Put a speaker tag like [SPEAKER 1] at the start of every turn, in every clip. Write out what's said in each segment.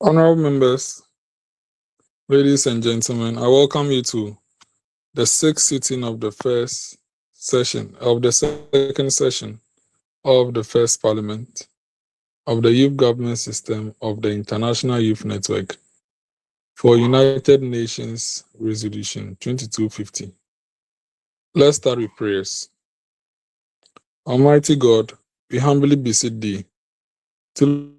[SPEAKER 1] Honorable members, ladies and gentlemen, I welcome you to the sixth sitting of the second session of the first parliament of the youth government system of the International Youth Network for United Nations Resolution 2250. Let's start with prayers. Almighty God, we humbly beseech thee to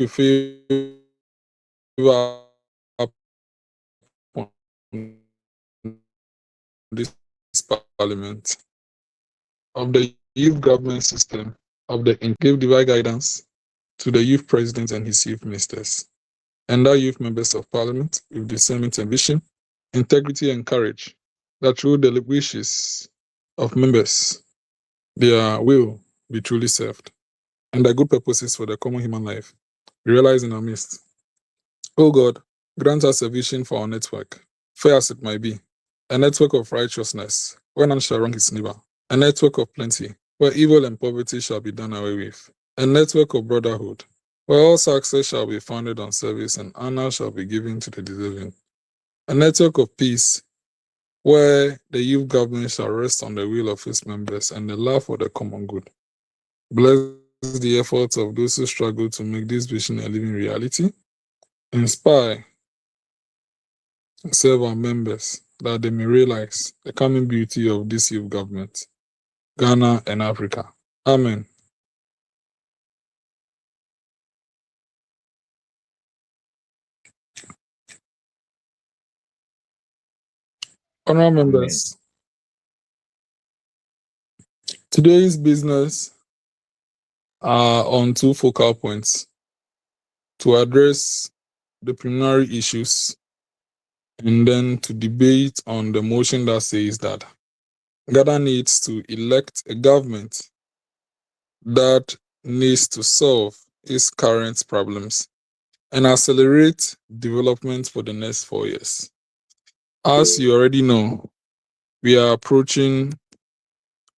[SPEAKER 1] favor upon this parliament of the youth government system of the give divine guidance to the youth president and his youth ministers, and our youth members of parliament with discernment and vision, integrity and courage, that through the wishes of members, their will be truly served, and the good purposes for the common human life be realized in our midst. O God, grant us a vision for our network, fair as it might be, a network of righteousness, where none shall wrong his neighbor, a network of plenty, where evil and poverty shall be done away with, a network of brotherhood, where all success shall be founded on service and honor shall be given to the deserving, a network of peace, where the youth government shall rest on the will of its members and the love for the common good. Bless the efforts of those who struggle to make this vision a living reality. Inspire and serve our members that they may realize the coming beauty of this youth government, Ghana and Africa. Amen. Honorable members, today's business are on two focal points: to address the preliminary issues and then to debate on the motion that says that Ghana needs to elect a government that needs to solve its current problems and accelerate development for the next 4 years. As you already know, we are approaching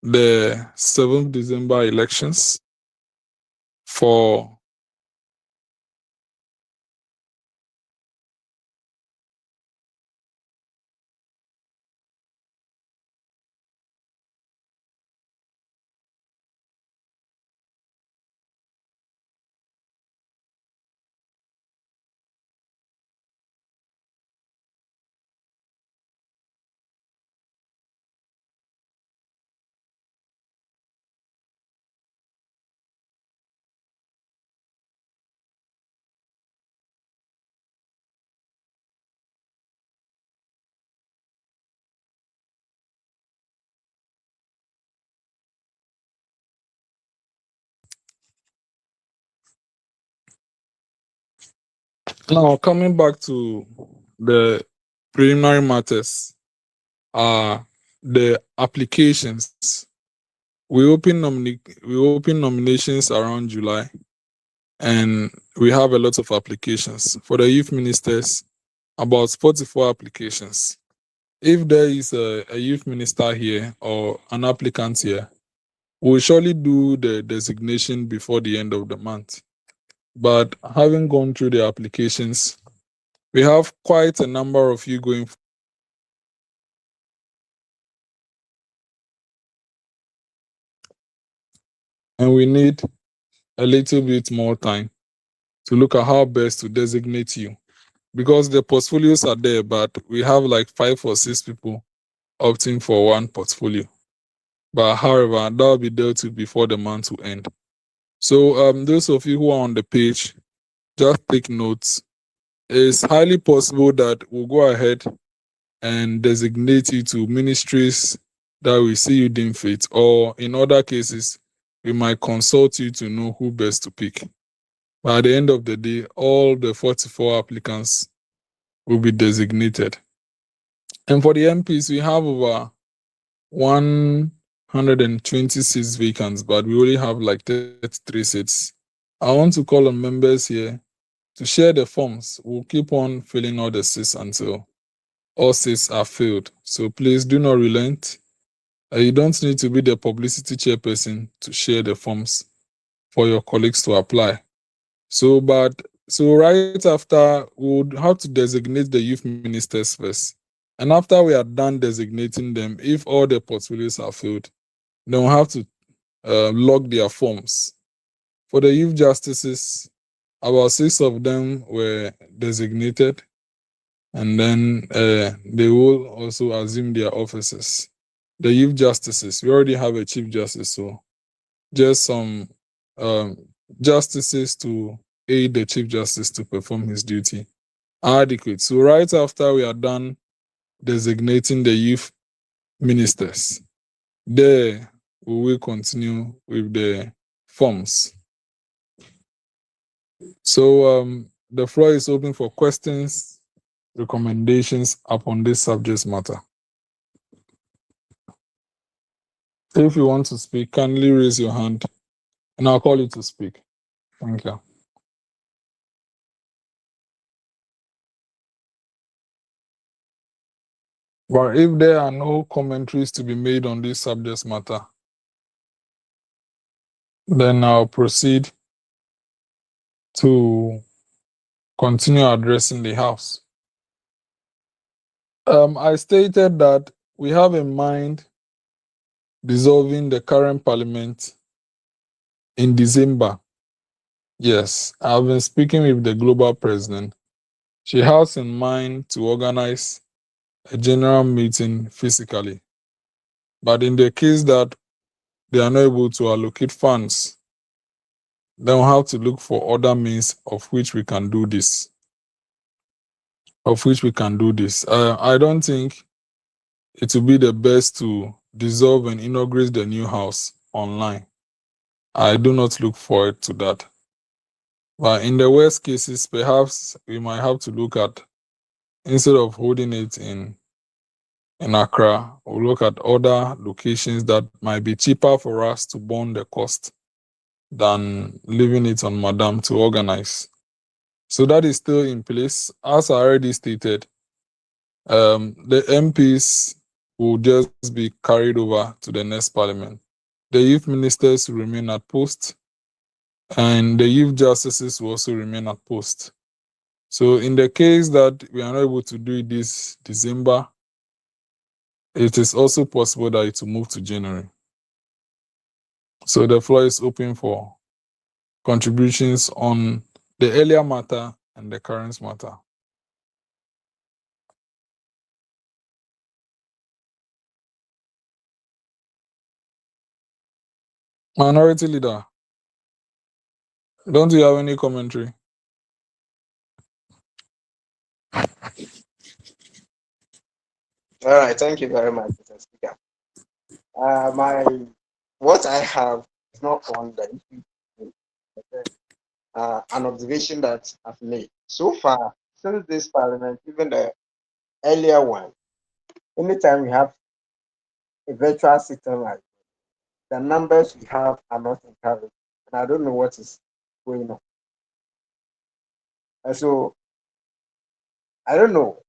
[SPEAKER 1] the 7th December elections for now coming back to the preliminary matters, the applications. We open nominations around July, and we have a lot of applications. For the youth ministers, about 44 applications. If there is a youth minister here or an applicant here, we'll surely do the designation before the end of the month. But having gone through the applications, we have quite a number of you going, and we need a little bit more time to look at how best to designate you, because the portfolios are there, but we have like 5 or 6 people opting for one portfolio. But however, that will be dealt with before the month will end. So those of you who are on the page, just take notes. It's highly possible that we'll go ahead and designate you to ministries that we see you deem fit, or in other cases, we might consult you to know who best to pick. But at the end of the day, all the 44 applicants will be designated. And for the MPs, we have over 126 vacants, but we only have like 33 seats. I want to call on members here to share the forms, we'll keep on filling all the seats until all seats are filled. So please do not relent. You don't need to be the publicity chairperson to share the forms for your colleagues to apply. So right after, we would have to designate the youth ministers first. And after we are done designating them, if all the portfolios are filled, then we'll have to log their forms. For the youth justices, about 6 of them were designated, and then they will also assume their offices. The youth justices, we already have a chief justice, so just some justices to aid the chief justice to perform his duty are adequate. So right after we are done designating the youth ministers, there we will continue with the forms. So the floor is open for questions, recommendations upon this subject matter. If you want to speak, kindly raise your hand and I'll call you to speak. Thank you. But if there are no commentaries to be made on this subject matter, then I'll proceed to continue addressing the House. I stated that we have in mind dissolving the current parliament in December. Yes, I've been speaking with the global president. She has in mind to organize a general meeting physically. But in the case that they are not able to allocate funds, then we'll have to look for other means of which we can do this. I don't think it will be the best to dissolve and inaugurate the new House online. I do not look forward to that. But in the worst cases, perhaps we might have to look at, instead of holding it in Accra, we'll look at other locations that might be cheaper for us to burn the cost than leaving it on Madam to organize. So that is still in place. As I already stated, the MPs will just be carried over to the next parliament. The youth ministers will remain at post, and the youth justices will also remain at post. So in the case that we are not able to do it this December, it is also possible that it will move to January. So the floor is open for contributions on the earlier matter and the current matter. Minority Leader, don't you have any commentary?
[SPEAKER 2] All right, thank you very much, Mr. Speaker. What I have is not on the issue, an observation that I've made so far since this parliament, even the earlier one. Anytime we have a virtual system like the numbers we have are not encouraged, and I don't know what is going on. And so I don't know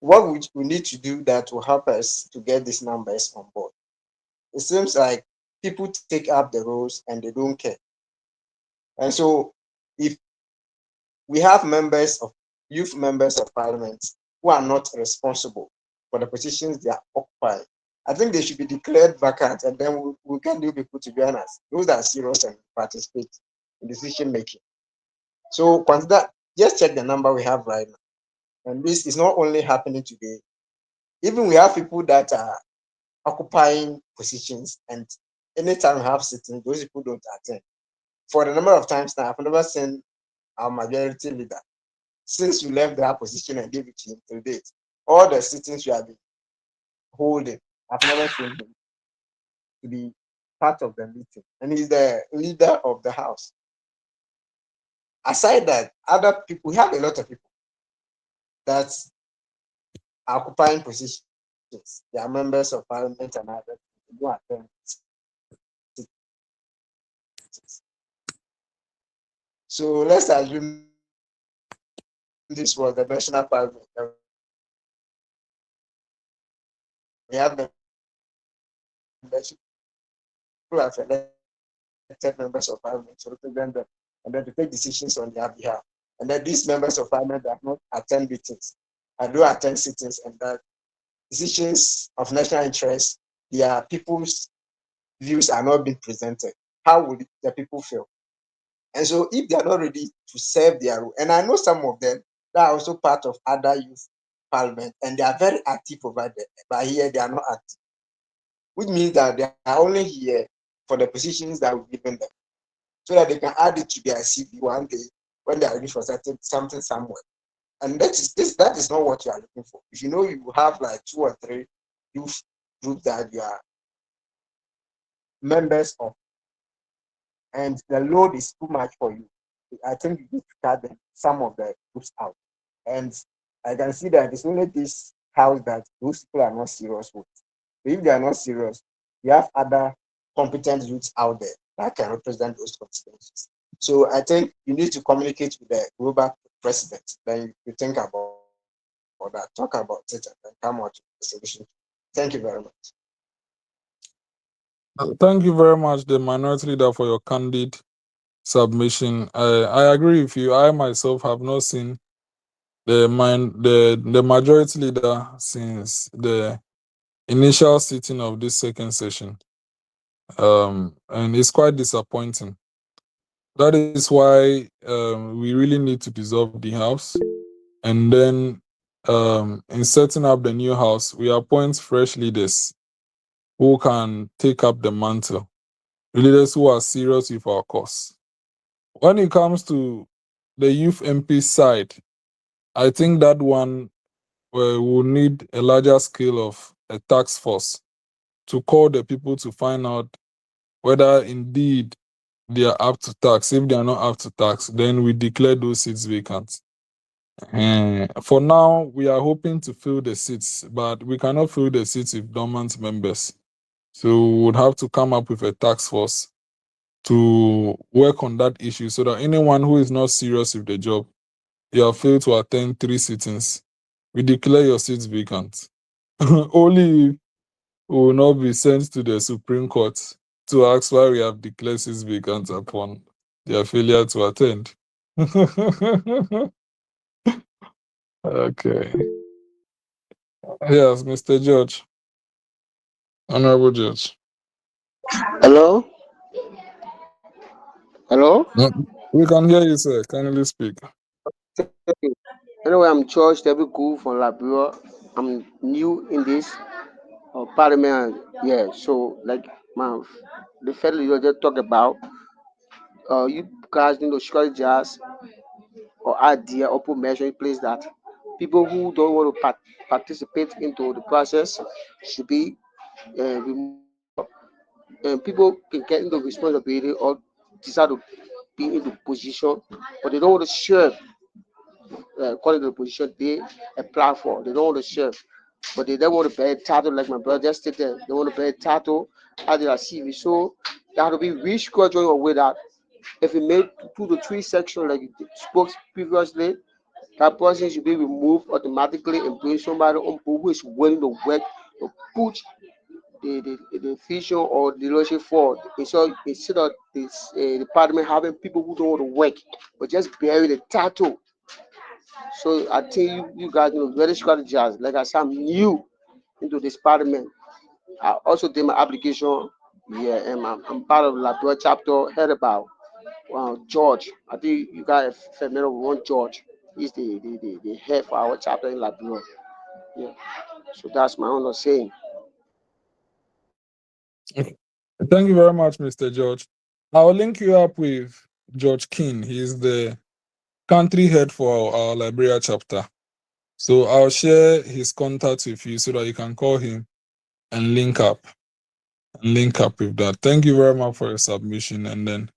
[SPEAKER 2] what we need to do that will help us to get these numbers on board. It seems like people take up the roles and they don't care. And so if we have youth members of parliament who are not responsible for the positions they are occupying, I think they should be declared vacant, and then we can do people to be honest. Those that are serious and participate in decision making. So consider, just check the number we have right now. And this is not only happening today. Even we have people that are occupying positions, and anytime we have sitting, those people don't attend. For the number of times now, I've never seen our majority leader since you left that position and gave it to him to date. All the sittings you have been holding, I've never seen him to be part of the meeting. And he's the leader of the house. Aside that, other people, we have a lot of people that are occupying positions. They are members of parliament and others who attend. So let's assume this was the national parliament. We have members who are elected members of parliament. People have elected members of parliament to represent them and then to take decisions on their behalf. And then these members of parliament have not attend meetings. I do attend sittings, and that decisions of national interest, their people's views are not being presented. How would the people feel? And so if they are not ready to serve their role, and I know some of them that are also part of other youth parliament, and they are very active over there, but here they are not active, which means that they are only here for the positions that we've given them, so that they can add it to their CV one day when they are ready for something somewhere. And that is not what you are looking for. If you know you have like 2 or 3 youth groups that you are members of, and the load is too much for you, I think you need to cut some of the groups out. And I can see that it's only this house that those people are not serious with. But if they are not serious, you have other competent youths out there that can represent those constituencies. So I think you need to communicate with the global president. Then you think about that, talk about it, and then come out with a solution. Thank you very much.
[SPEAKER 1] Thank you very much, the minority leader, for your candid submission. I agree with you. I myself have not seen the majority leader since the initial sitting of this second session. And it's quite disappointing. That is why we really need to dissolve the house, and then in setting up the new house, we appoint fresh leaders who can take up the mantle, leaders who are serious with our cause. When it comes to the youth MP side, I think that one will need a larger scale of a task force to call the people to find out whether indeed they are up to tax. If they are not up to tax, then we declare those seats vacant. For now, we are hoping to fill the seats, but we cannot fill the seats with dormant members. So we would have to come up with a task force to work on that issue so that anyone who is not serious with the job, you have failed to attend 3 sittings, we declare your seats vacant. Only if we will not be sent to the Supreme Court to ask why we have declared seats vacant upon their failure to attend. Okay. Yes, Mr. Judge, Honorable Judge.
[SPEAKER 3] Hello? Hello?
[SPEAKER 1] No, we can hear you, sir. Kindly speak.
[SPEAKER 3] Thank you. Anyway, I'm George Tebiku from Labrador. I'm new in this parliament. Yeah, so like my the federal leader just talked about, you guys need to strategize or idea or put measure in place that people who don't want to participate into the process should be removed, or people can get into responsibility or decide to be into position, but they don't want to serve according to the position they apply for. They don't want to serve, but they don't want to pay a title like my brother just stated. They want to pay a title as their CV. So there have to be restructuring of way that if we made 2 to 3 sections like you spoke previously, that person should be removed automatically and bring somebody on board who is willing to work to put the vision or the leadership forward. Instead of this department having people who don't want to work but just bury the title. So I think you guys know very strategize. Like I said, I'm new into this parliament. I also did my application. Yeah, and I'm part of Labrador chapter hereby. George, I think you guys are familiar with one George. He's the head for our chapter in Labrador. Yeah. So that's my own saying.
[SPEAKER 1] Okay. Thank you very much, Mr. George. I'll link you up with George King. He's the country head for our Liberia chapter. So I'll share his contact with you so that you can call him and link up with that. Thank you very much for your submission. And then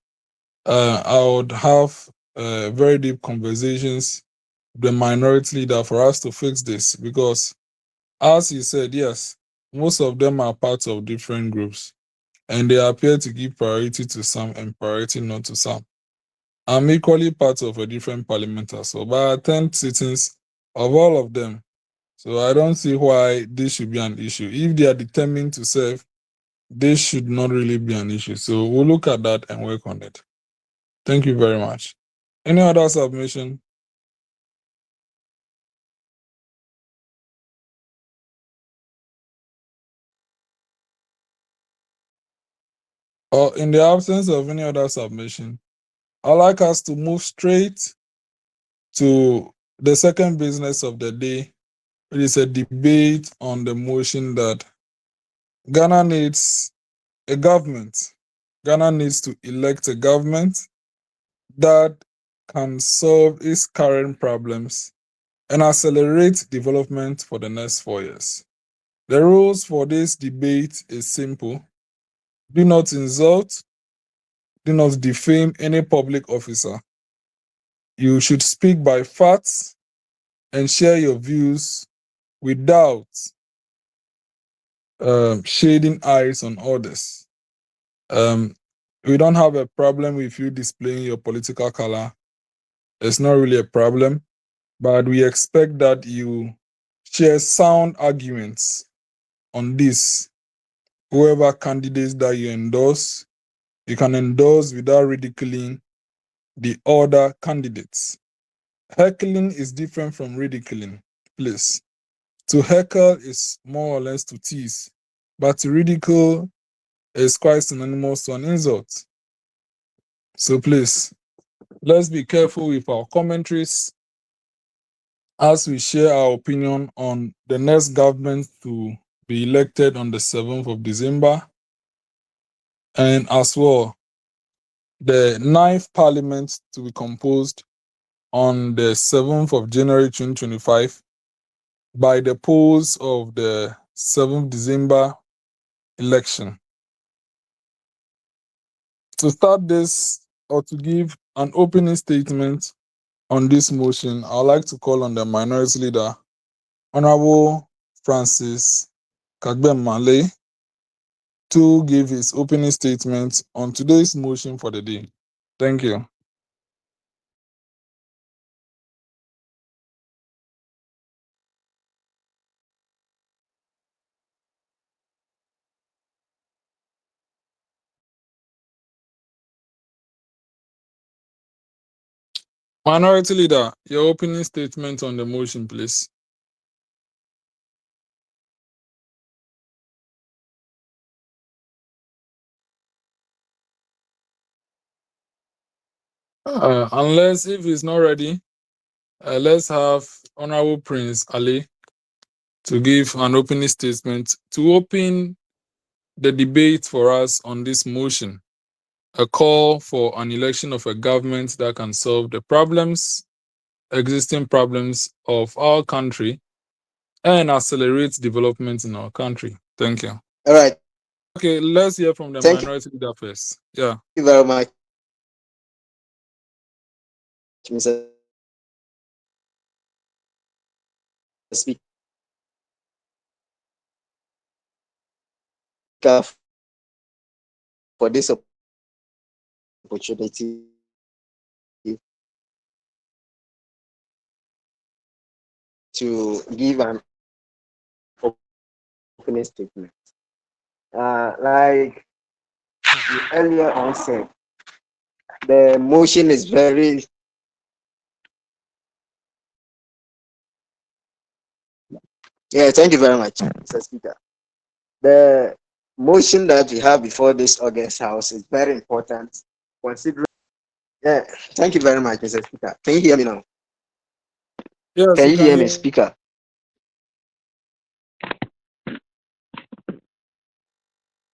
[SPEAKER 1] I would have very deep conversations with the minority leader for us to fix this, because as you said, yes, most of them are parts of different groups, and they appear to give priority to some and priority not to some. I'm equally part of a different parliament as well, but I attend sittings of all of them. So I don't see why this should be an issue. If they are determined to serve, this should not really be an issue. So we'll look at that and work on it. Thank you very much. Any other submission? Or in the absence of any other submission, I'd like us to move straight to the second business of the day. It is a debate on the motion that Ghana needs a government. Ghana needs to elect a government that can solve its current problems and accelerate development for the next 4 years. The rules for this debate is simple. Do not insult, do not defame any public officer. You should speak by facts and share your views without shading eyes on others. We don't have a problem with you displaying your political color. It's not really a problem, but we expect that you share sound arguments on this. Whoever candidates that you endorse, you can endorse without ridiculing the other candidates. Heckling is different from ridiculing, please. To heckle is more or less to tease, but to ridicule is quite synonymous to an insult. So please, let's be careful with our commentaries as we share our opinion on the next government to be elected on the 7th of December, and as well the 9th parliament to be composed on the 7th of January 2025 by the polls of the 7th December election. To start this, or to give an opening statement on this motion, I'd like to call on the minority leader, Honorable Francis Kagbem-Malay, to give his opening statement on today's motion for the day. Thank you. Minority leader, your opening statement on the motion, please. Unless if he's not ready, let's have Honorable Prince Ali to give an opening statement to open the debate for us on this motion, a call for an election of a government that can solve the existing problems of our country and accelerate development in our country. Thank you.
[SPEAKER 2] All right.
[SPEAKER 1] Okay, let's hear from the minority leader first. Yeah.
[SPEAKER 2] Thank you very much, Mr. Speaker, for this opportunity to give an opening statement. Like you earlier on said, the motion is very thank you very much, Mr. Speaker. The motion that we have before this August House is very important, considering. Yeah, thank you very much, Mr. Speaker. Can you hear me now?
[SPEAKER 1] Yes,
[SPEAKER 2] Can
[SPEAKER 1] we
[SPEAKER 2] you
[SPEAKER 1] can
[SPEAKER 2] hear
[SPEAKER 1] hear
[SPEAKER 2] me,
[SPEAKER 1] you.
[SPEAKER 2] Speaker?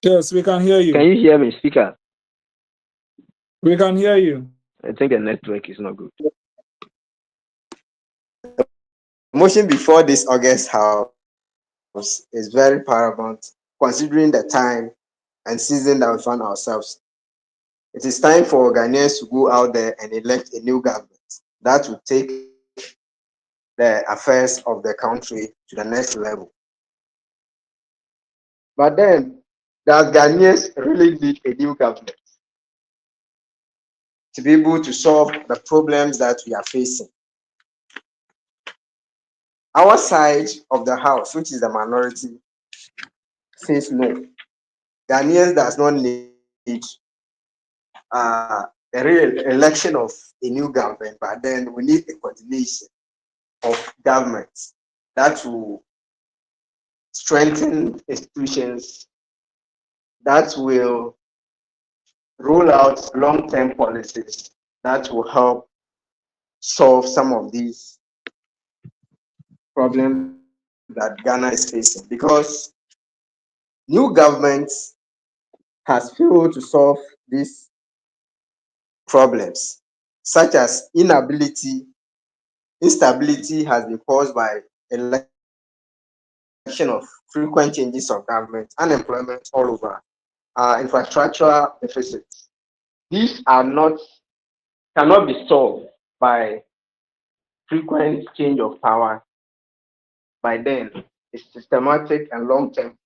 [SPEAKER 1] Yes, we can hear you.
[SPEAKER 3] Can you hear me, Speaker?
[SPEAKER 1] We can hear you.
[SPEAKER 3] I think the network is not good.
[SPEAKER 2] The motion before this August House is very paramount, considering the time and season that we find ourselves. It is time for Ghanaians to go out there and elect a new government that will take the affairs of the country to the next level. But then, does Ghanaians really need a new government? to be able to solve the problems that we are facing. Our side of the house, which is the minority, says no. Ghanaians does not need a real election of a new government, but then we need a continuation of government that will strengthen institutions, that will roll out long-term policies that will help solve some of these problems that Ghana is facing. Because new government has failed to solve these problems, such as instability has been caused by election of frequent changes of government, unemployment all over, infrastructure deficits. These cannot be solved by frequent change of power. By then, it's systematic and long-term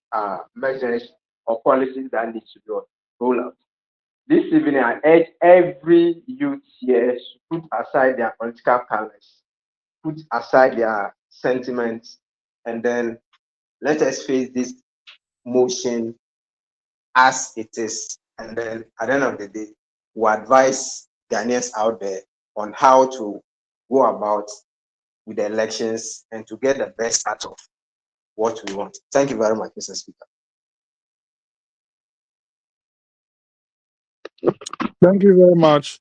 [SPEAKER 2] measures or policies that need to be rolled out. This evening, I urge every youth here to put aside their political colors, put aside their sentiments, and then let us face this motion as it is. And then at the end of the day, we advise Ghanaians out there on how to go about with the elections and to get the best out of what we want. Thank you very much, Mr. Speaker.
[SPEAKER 1] Thank you very much.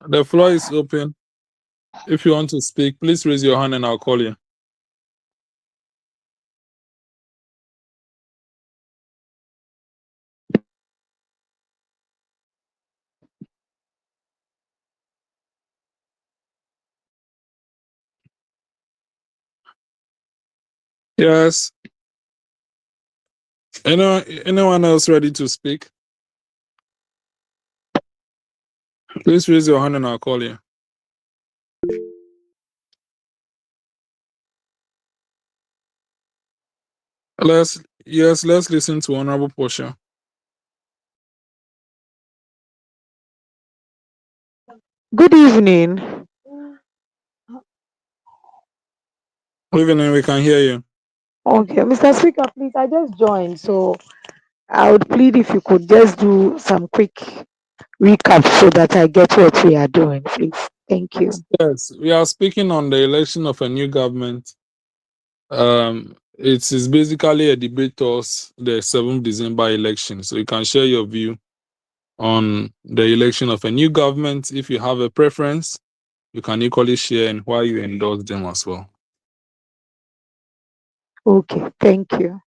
[SPEAKER 1] The floor is open. If you want to speak, please raise your hand and I'll call you. Yes. Anyone else ready to speak? Please raise your hand and I'll call you. Let's listen to Honorable Portia.
[SPEAKER 4] Good evening.
[SPEAKER 1] Good evening, we can hear you.
[SPEAKER 4] Okay, Mr. Speaker, please, I just joined, so I would plead if you could just do some quick recap so that I get what we are doing, please. Thank you.
[SPEAKER 1] Yes, we are speaking on the election of a new government. It is basically a debate towards the 7th December election. So you can share your view on the election of a new government. If you have a preference, you can equally share and why you endorse them as well.
[SPEAKER 4] Okay, thank you.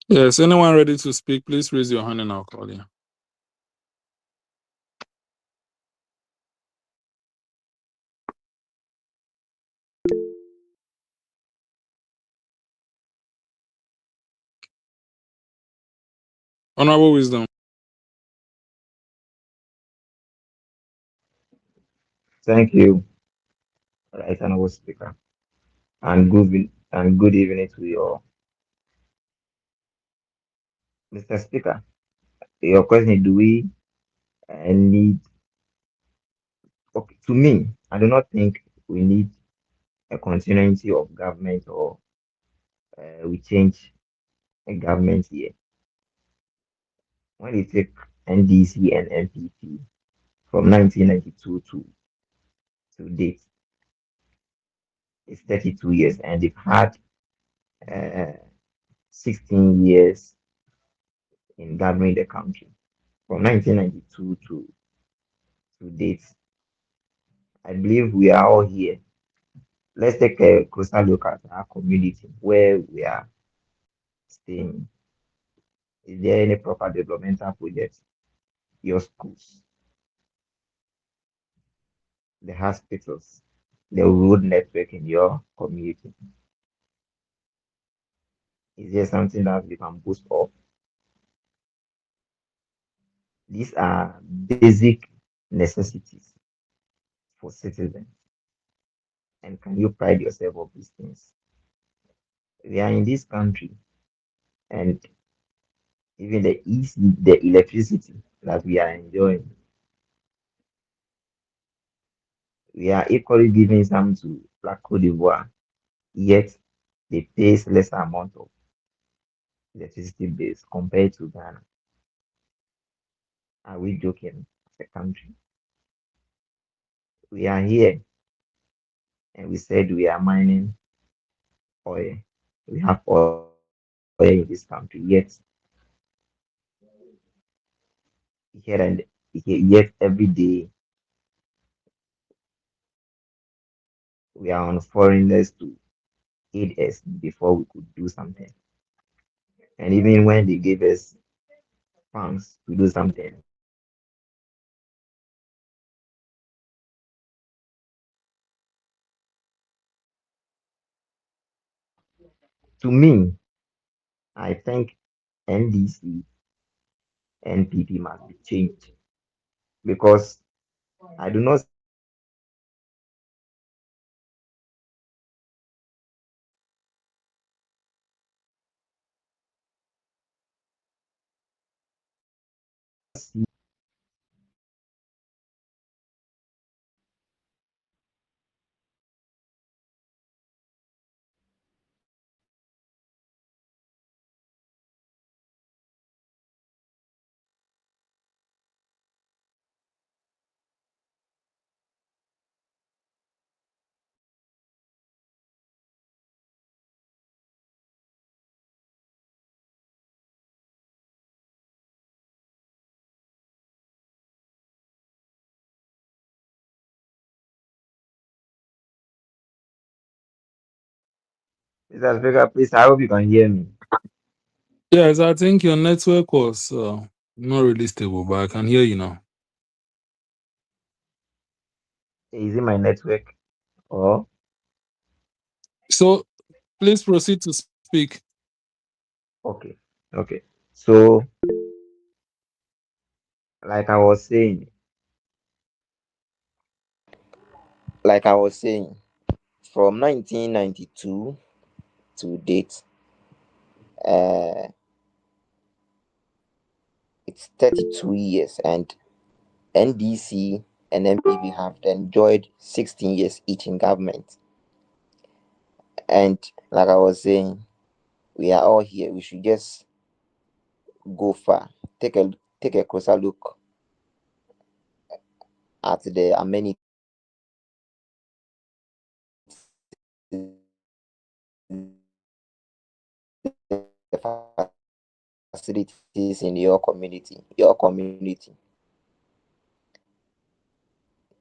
[SPEAKER 1] Yes, anyone ready to speak, please raise your hand and I'll call you. Honorable Wisdom.
[SPEAKER 5] Thank you, right, Honorable Speaker, and good evening to you all. Mr. Speaker, your question is, do we need? Okay, to me, I do not think we need a continuity of government or we change a government here. When you take NDC and NPP from 1992 to date, it's 32 years, and they've had uh, 16 years in governing the country. From 1992 to date, I believe we are all here. Let's take a closer look at our community where we are staying. Is there any proper developmental projects? Your schools, the hospitals, the road network in your community. Is there something that we can boost up? These are basic necessities for citizens. And can you pride yourself of these things? We are in this country, and even the EC, the electricity that we are enjoying, we are equally giving some to like Cote d'Ivoire, yet they pay lesser amount of electricity bills compared to Ghana. Are we joking as a country? We are here and we said we are mining oil. We have oil in this country, yet and yet every day we are on foreigners to aid us before we could do something. And even when they gave us funds to do something, to me, I think NDC, NPP must be changed because I do not see Mr. Speaker, please, I hope you can hear me.
[SPEAKER 1] Yes, I think your network was not really stable, but I can hear you now.
[SPEAKER 5] Is it my network or
[SPEAKER 1] So please proceed to speak.
[SPEAKER 5] okay? Okay. So, like I was saying, like I was saying, from 1992 to date, uh, it's 32 years, and NDC and MPP have enjoyed 16 years each in government. And like I was saying, we are all here. We should just go far. Take a closer look at the amenities, the facilities in your community. Your community,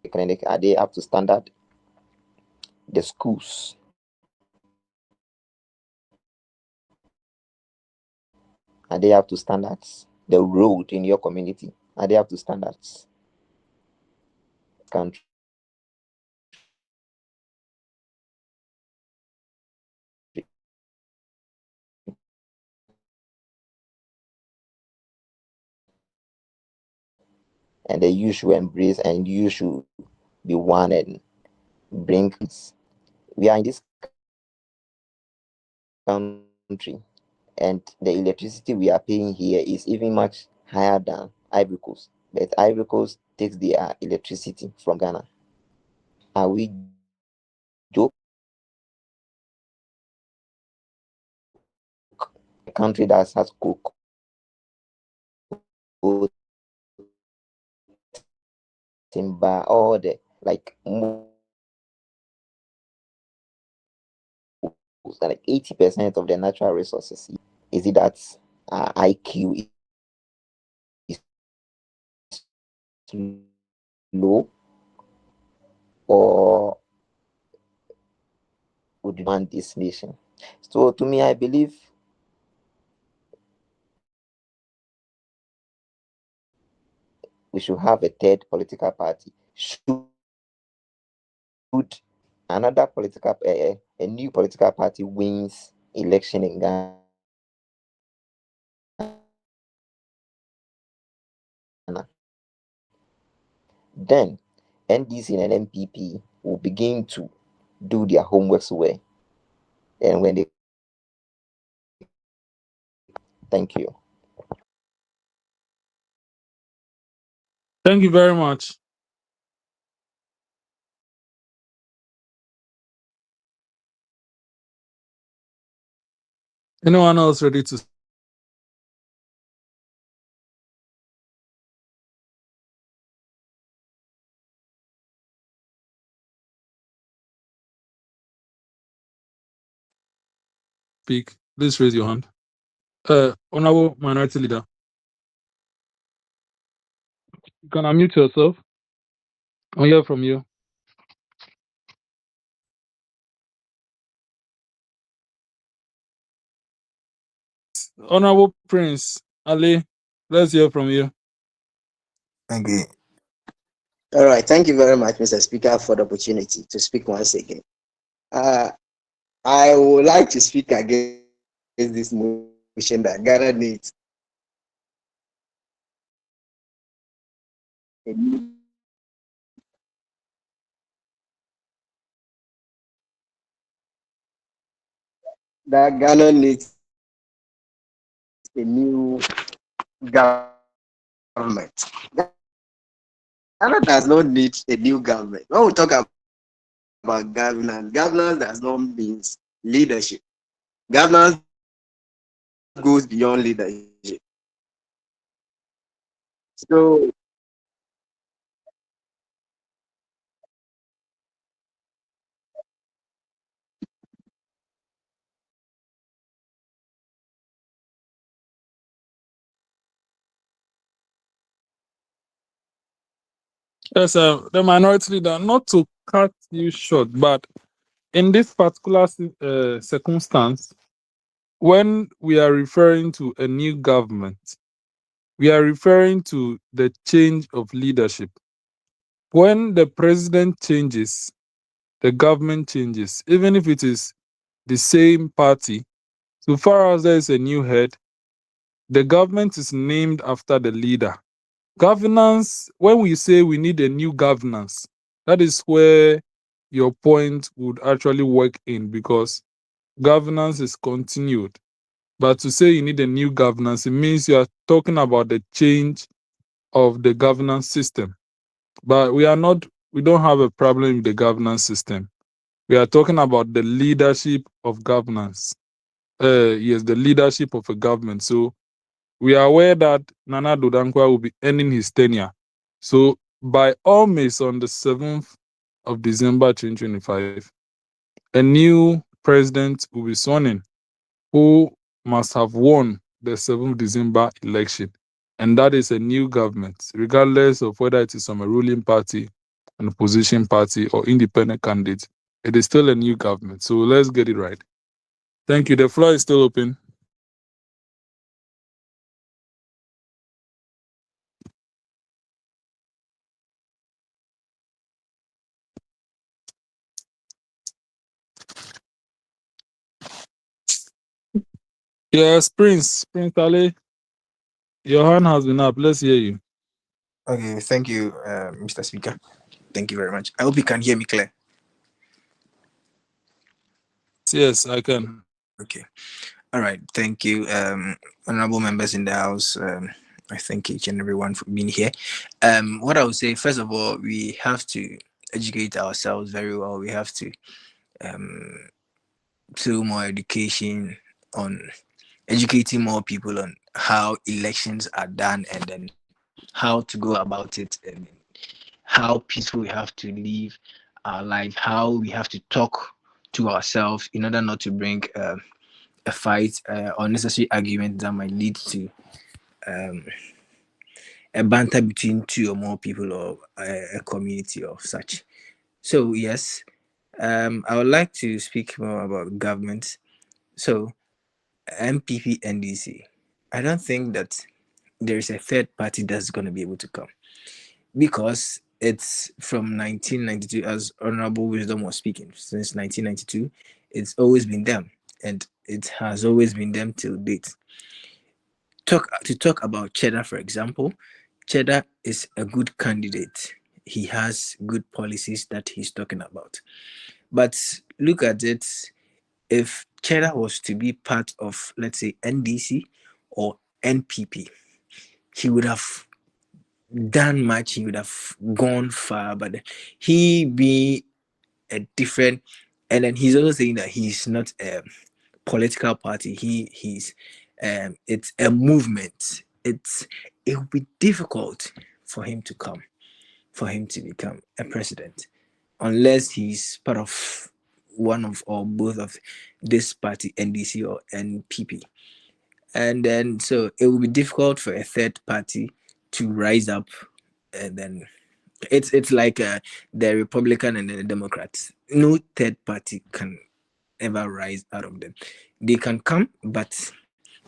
[SPEAKER 5] the clinic, are they up to standard? The schools, are they up to standards? The road in your community, are they up to standards? Country. And the youth should embrace and you should be one and bring. We are in this country and the electricity we are paying here is even much higher than Ivory Coast. But Ivory Coast takes their electricity from Ghana. Are we joke? A country that has coke, timber, all the like like 80% of the natural resources. Is it that IQ is low or would demand this nation? So to me, I believe we should have a third political party. Should another political, a new political party wins election in Ghana, then NDC and NPP will begin to do their homeworks well. And when they, thank you.
[SPEAKER 1] Thank you very much. Anyone else ready to speak? Please raise your hand. Honorable Minority Leader, you can unmute yourself. I hear from you. Honorable Prince Ali, let's hear from you.
[SPEAKER 2] Okay. All right. Thank you very much, Mr. Speaker, for the opportunity to speak once again. Uh, I would like to speak against this motion that Ghana needs a new, that Ghana needs a new government. Ghana does not need a new government. When we talk about governance does not mean leadership. Governance goes beyond leadership. So
[SPEAKER 1] Yes, the Minority Leader, not to cut you short, but in this particular circumstance, when we are referring to a new government, we are referring to the change of leadership. When the president changes, the government changes, even if it is the same party. So far as there is a new head, the government is named after the leader. Governance, when we say we need a new governance, that is where your point would actually work in, because governance is continued. But to say you need a new governance, it means you are talking about the change of the governance system. But we don't have a problem with the governance system. We are talking about the leadership of governance. Yes, the leadership of a government. So we are aware that Nana Dodankwa will be ending his tenure. So by all means, on the 7th of December 2025, a new president will be sworn in, who must have won the 7th December election. And that is a new government, regardless of whether it is from a ruling party, an opposition party, or independent candidate. It is still a new government. So let's get it right. Thank you. The floor is still open. Yes, Prince Ali, your hand has been up. Let's hear you.
[SPEAKER 6] Okay, thank you, Mr. Speaker. Thank you very much. I hope you can hear me clear.
[SPEAKER 1] Yes, I can.
[SPEAKER 6] Okay. All right. Thank you, honorable members in the house. I thank each and everyone for being here. What I would say, first of all, we have to educate ourselves very well. We have to do more education on educating more people on how elections are done, and then how to go about it, and how peaceful we have to live our life, how we have to talk to ourselves in order not to bring a fight, unnecessary argument that might lead to a banter between two or more people, or a community or such. So yes, I would like to speak more about government. So MPP NDC, I don't think that there is a third party that's going to be able to come, because it's from 1992, as Honorable Wisdom was speaking. Since 1992, it's always been them, and it has always been them till date. Talk about Cheddar, for example. Cheddar is a good candidate. He has good policies that he's talking about. But look at it, if Cheddar was to be part of, let's say, NDC or NPP, he would have done much, he would have gone far. But he being a different, and then he's also saying that he's not a political party. He's it's a movement. It will be difficult for him to come, for him to become a president, unless he's part of one of or both of this party, NDC or NPP. And then so it will be difficult for a third party to rise up. And then it's like the Republican and the Democrats. No third party can ever rise out of them. They can come, but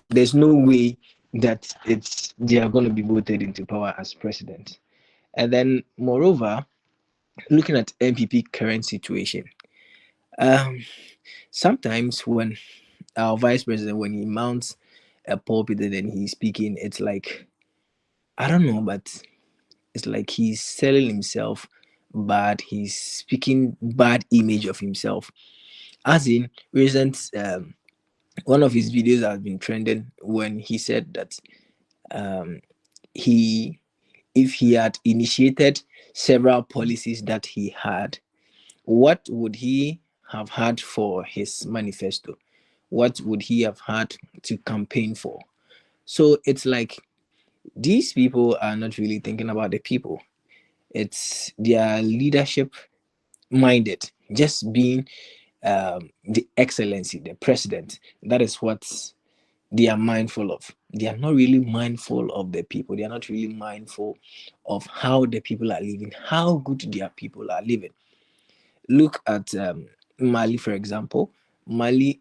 [SPEAKER 6] there's no way that it's they are going to be voted into power as president. And then moreover, looking at MPP current situation, um, sometimes when our vice president, when he mounts a pulpit and then he's speaking, it's like, I don't know, but it's like he's selling himself bad. He's speaking bad image of himself. As in recent, one of his videos has been trending when he said that um, he, if he had initiated several policies that he had, what would he have had for his manifesto? What would he have had to campaign for? So it's like these people are not really thinking about the people. It's their leadership minded, just being the excellency, the president. That is what they are mindful of. They are not really mindful of the people. They are not really mindful of how the people are living, how good their people are living. Look at Mali, for example. Mali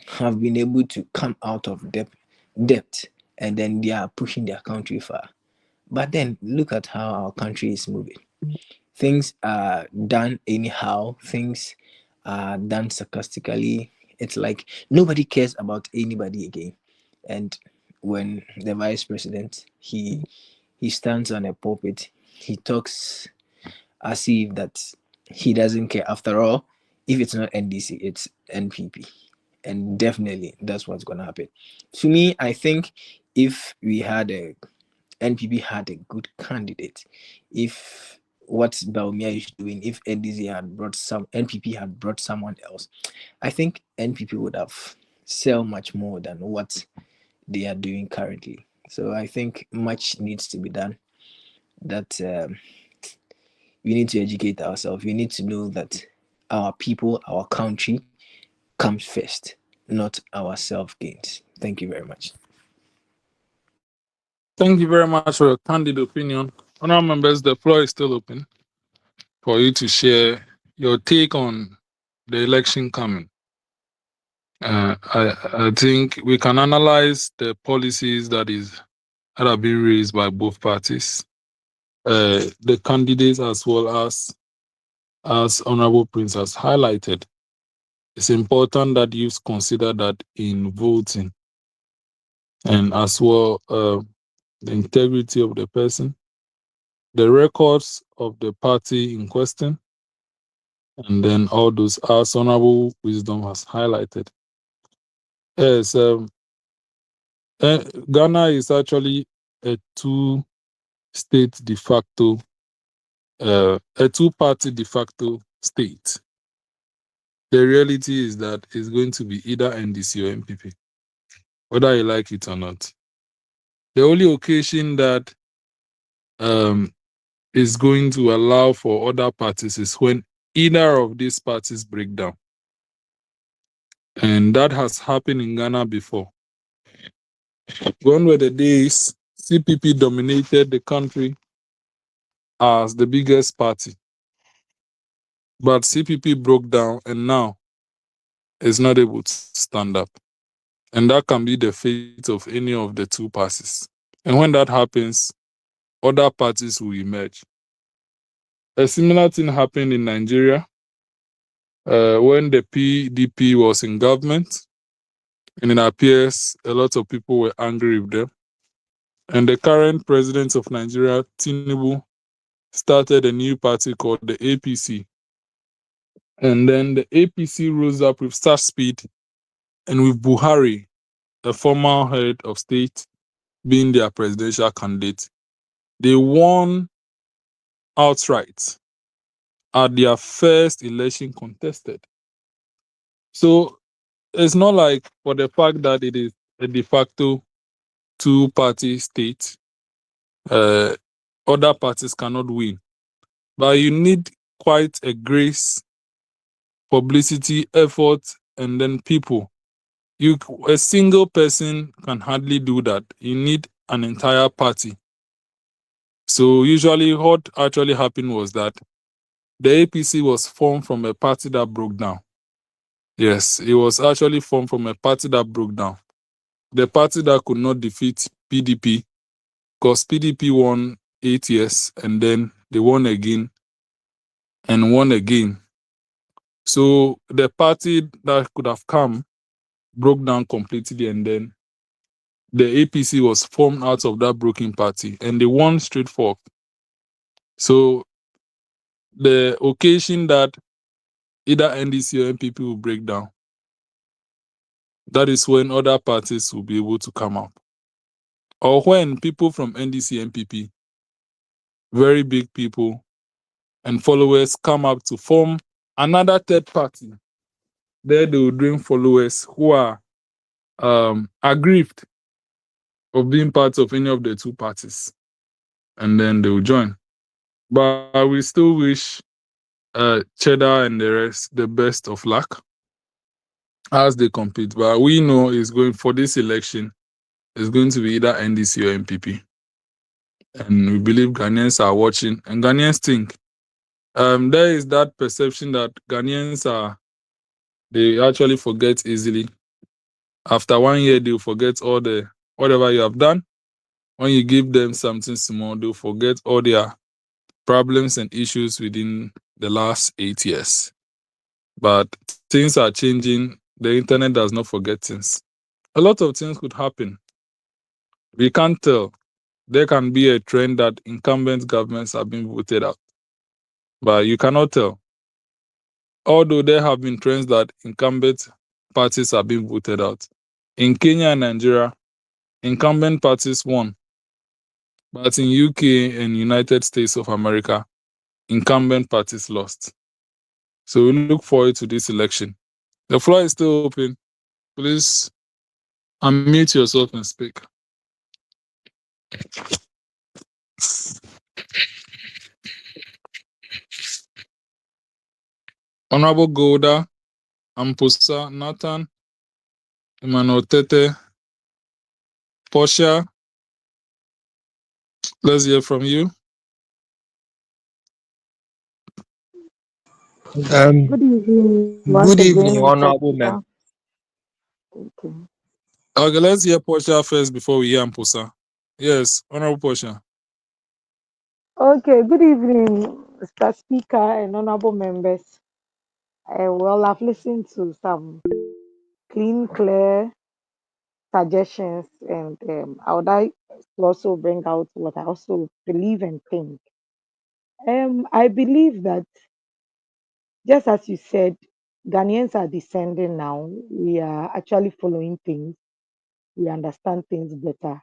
[SPEAKER 6] have been able to come out of debt, and then they are pushing their country far. But then look at how our country is moving. Things are done anyhow, things are done sarcastically. It's like nobody cares about anybody again. And when the vice president, he stands on a pulpit, he talks as if that he doesn't care. After all, if it's not NDC, it's NPP. And definitely that's what's gonna happen. To me, I think if we had a NPP had a good candidate, if what Baumia is doing, if NDC had brought some NPP had brought someone else, I think NPP would have sell much more than what they are doing currently. So I think much needs to be done. That we need to educate ourselves. We need to know that our people, our country comes first, not our self gains. Thank you very much.
[SPEAKER 1] Thank you very much for your candid opinion. Honorable members, the floor is still open for you to share your take on the election coming. I think we can analyze the policies that have been raised by both parties, the candidates, as well as Honorable Prince has highlighted. It's important that you consider that in voting, and as well the integrity of the person, the records of the party in question, and then all those as Honorable Wisdom has highlighted. Yes, Ghana is actually a two-state de facto, a two-party de facto state. The reality is that it's going to be either NDC or MPP, whether you like it or not. The only occasion that is going to allow for other parties is when either of these parties break down. And that has happened in Ghana before. Gone were the days CPP dominated the country as the biggest party. But CPP broke down and now is not able to stand up. And that can be the fate of any of the two parties. And when that happens, other parties will emerge. A similar thing happened in Nigeria when the PDP was in government, and it appears a lot of people were angry with them. And the current president of Nigeria, Tinubu, started a new party called the APC. And then the APC rose up with such speed, and with Buhari, the former head of state, being their presidential candidate, they won outright at their first election contested. So it's not like for the fact that it is a de facto two-party state, uh, other parties cannot win. But you need quite a grace, publicity, effort, and then people. A single person can hardly do that. You need an entire party. So usually what actually happened was that the APC was formed from a party that broke down. Yes, it was actually formed from a party that broke down. The party that could not defeat PDP, because PDP won 8 years and then they won again and won again. So the party that could have come broke down completely, and then the APC was formed out of that broken party and they won straight forward. So the occasion that either NDC or NPP will break down, that is when other parties will be able to come up. Or when people from NDC, NPP, very big people and followers come up to form another third party, there they will bring followers who are aggrieved of being part of any of the two parties, and then they will join. But we still wish Cheddar and the rest the best of luck as they compete. But we know is going for this election is going to be either NDC or MPP, and we believe Ghanaians are watching, and Ghanaians think there is that perception that Ghanaians they actually forget easily. After 1 year, they'll forget all the whatever you have done. When you give them something small, they'll forget all their problems and issues within the last 8 years. But things are changing. The internet does not forget things. A lot of things could happen. We can't tell. There can be a trend that incumbent governments have been voted out, but you cannot tell. Although there have been trends that incumbent parties have been voted out. In Kenya and Nigeria, incumbent parties won, but in UK and United States of America, incumbent parties lost. So we look forward to this election. The floor is still open. Please unmute yourself and speak. Honorable Golda, Ampusa, Nathan, Emmanuel Tete, Portia, let's hear from you.
[SPEAKER 4] Good evening once
[SPEAKER 7] Good
[SPEAKER 4] again,
[SPEAKER 7] evening,
[SPEAKER 4] Mr.
[SPEAKER 7] honorable
[SPEAKER 4] Speaker.
[SPEAKER 7] member.
[SPEAKER 4] Okay.
[SPEAKER 1] Okay, let's hear Portia first before we hear Ampusa. Yes, Honorable Portia.
[SPEAKER 4] Okay, good evening, Mr. Speaker and honorable members. Well, I've listened to some clean, clear suggestions, and I would like to also bring out what I also believe and think. I believe that, just as you said, Ghanaians are descending now. We are actually following things. We understand things better.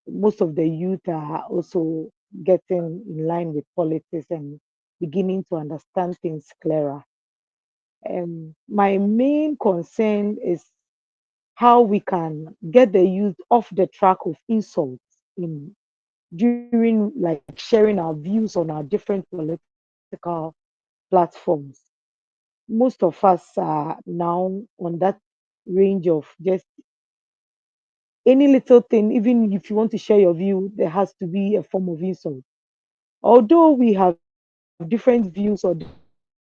[SPEAKER 4] Most of the youth are also getting in line with politics and beginning to understand things clearer. My main concern is how we can get the youth off the track of insults in during like sharing our views on our different political platforms. Most of us are now on that range of just any little thing, even if you want to share your view, there has to be a form of insult. Although we have different views or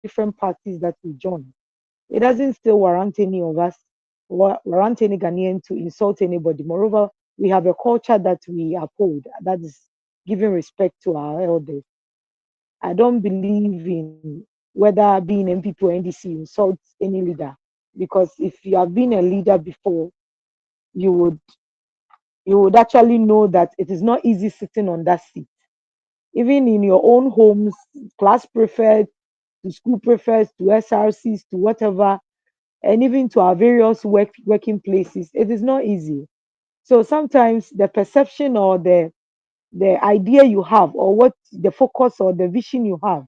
[SPEAKER 4] different parties that we join, it doesn't still warrant any of us, warrant any Ghanaian to insult anybody. Moreover, we have a culture that we uphold, that is giving respect to our elders. I don't believe in whether being MPP or NDC insults any leader, because if you have been a leader before, you would actually know that it is not easy sitting on that seat. Even in your own homes, class prefect, to school prefects, to SRCs, to whatever, and even to our various working places, it is not easy. So sometimes the perception or the the idea you have or what the focus or the vision you have,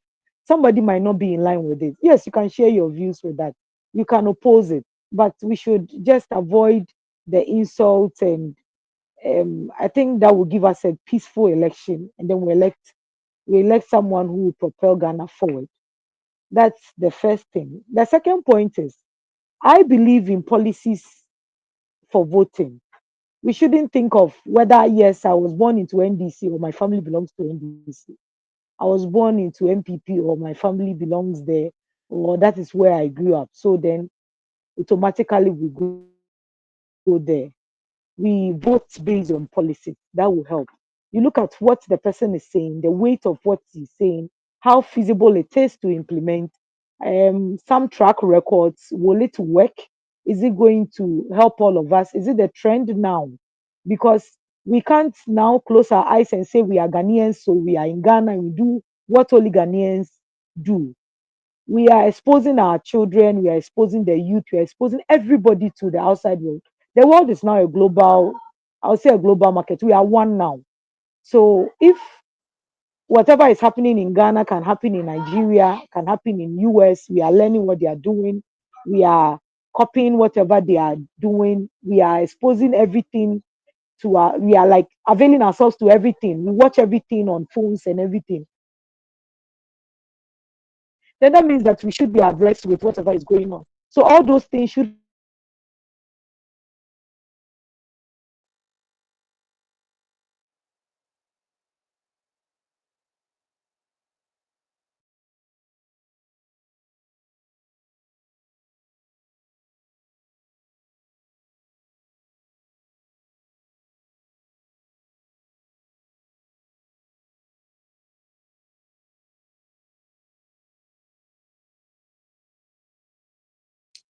[SPEAKER 4] somebody might not be in line with it. Yes, you can share your views with that. You can oppose it, but we should just avoid the insults and I think that will give us a peaceful election, and then we elect someone who will propel Ghana forward. That's the first thing. The second point is I believe in policies for voting. We shouldn't think of whether, yes, I was born into NDC or my family belongs to NDC. I was born into MPP or my family belongs there, or that is where I grew up. So then automatically we go there. We vote based on policies. That will help. You look at what the person is saying, the weight of what he's saying, how feasible it is to implement. Some track records, will it work? Is it going to help all of us? Is it the trend now? Because we can't now close our eyes and say we are Ghanaians, so we are in Ghana, we do what only Ghanaians do. We are exposing our children, we are exposing the youth, we are exposing everybody to the outside world. The world is now a global, I'll say a global market. We are one now. So if whatever is happening in Ghana can happen in Nigeria, can happen in US, we are learning what they are doing. We are copying whatever they are doing. We are exposing everything to our, we are like availing ourselves to everything. We watch everything on phones and everything. Then that means that we should be abreast with whatever is going on. So all those things should help us to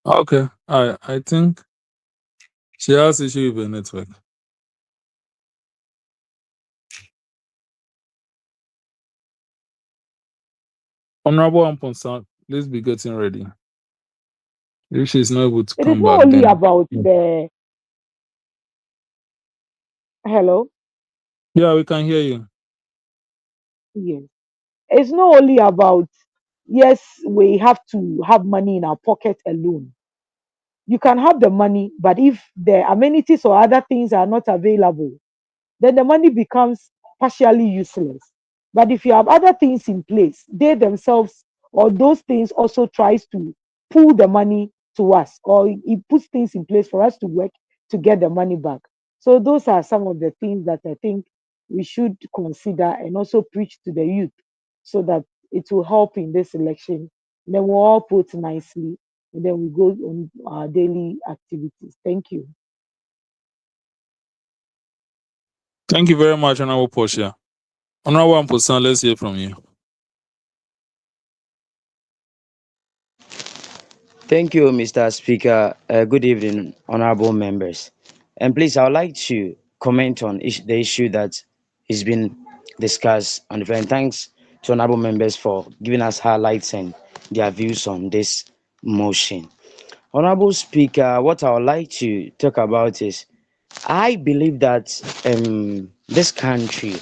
[SPEAKER 1] Okay, I think she has issue with the network. Honorable Amponsan, please be getting ready. If she's not able to
[SPEAKER 4] it is
[SPEAKER 1] come
[SPEAKER 4] not
[SPEAKER 1] back,
[SPEAKER 4] only
[SPEAKER 1] then
[SPEAKER 4] about the hello.
[SPEAKER 1] yeah, we can hear you.
[SPEAKER 4] Yes. It's not only about, yes, we have to have money in our pocket alone. You can have the money, but if the amenities or other things are not available, then the money becomes partially useless. But if you have other things in place, they themselves or those things also tries to pull the money to us, or it puts things in place for us to work to get the money back. So those are some of the things that I think we should consider and also preach to the youth so that it will help in this election. Then we'll all vote nicely and then we go on our daily activities. Thank you.
[SPEAKER 1] Thank you very much, Honorable Portia. Honorable Amponsan, let's hear from you.
[SPEAKER 7] Thank you, Mr. Speaker. Good evening, honorable members. And please, I would like to comment on the issue that has been discussed on the floor. And thanks to honorable members for giving us highlights and their views on this motion. Honorable Speaker, what I would like to talk about is I believe that this country,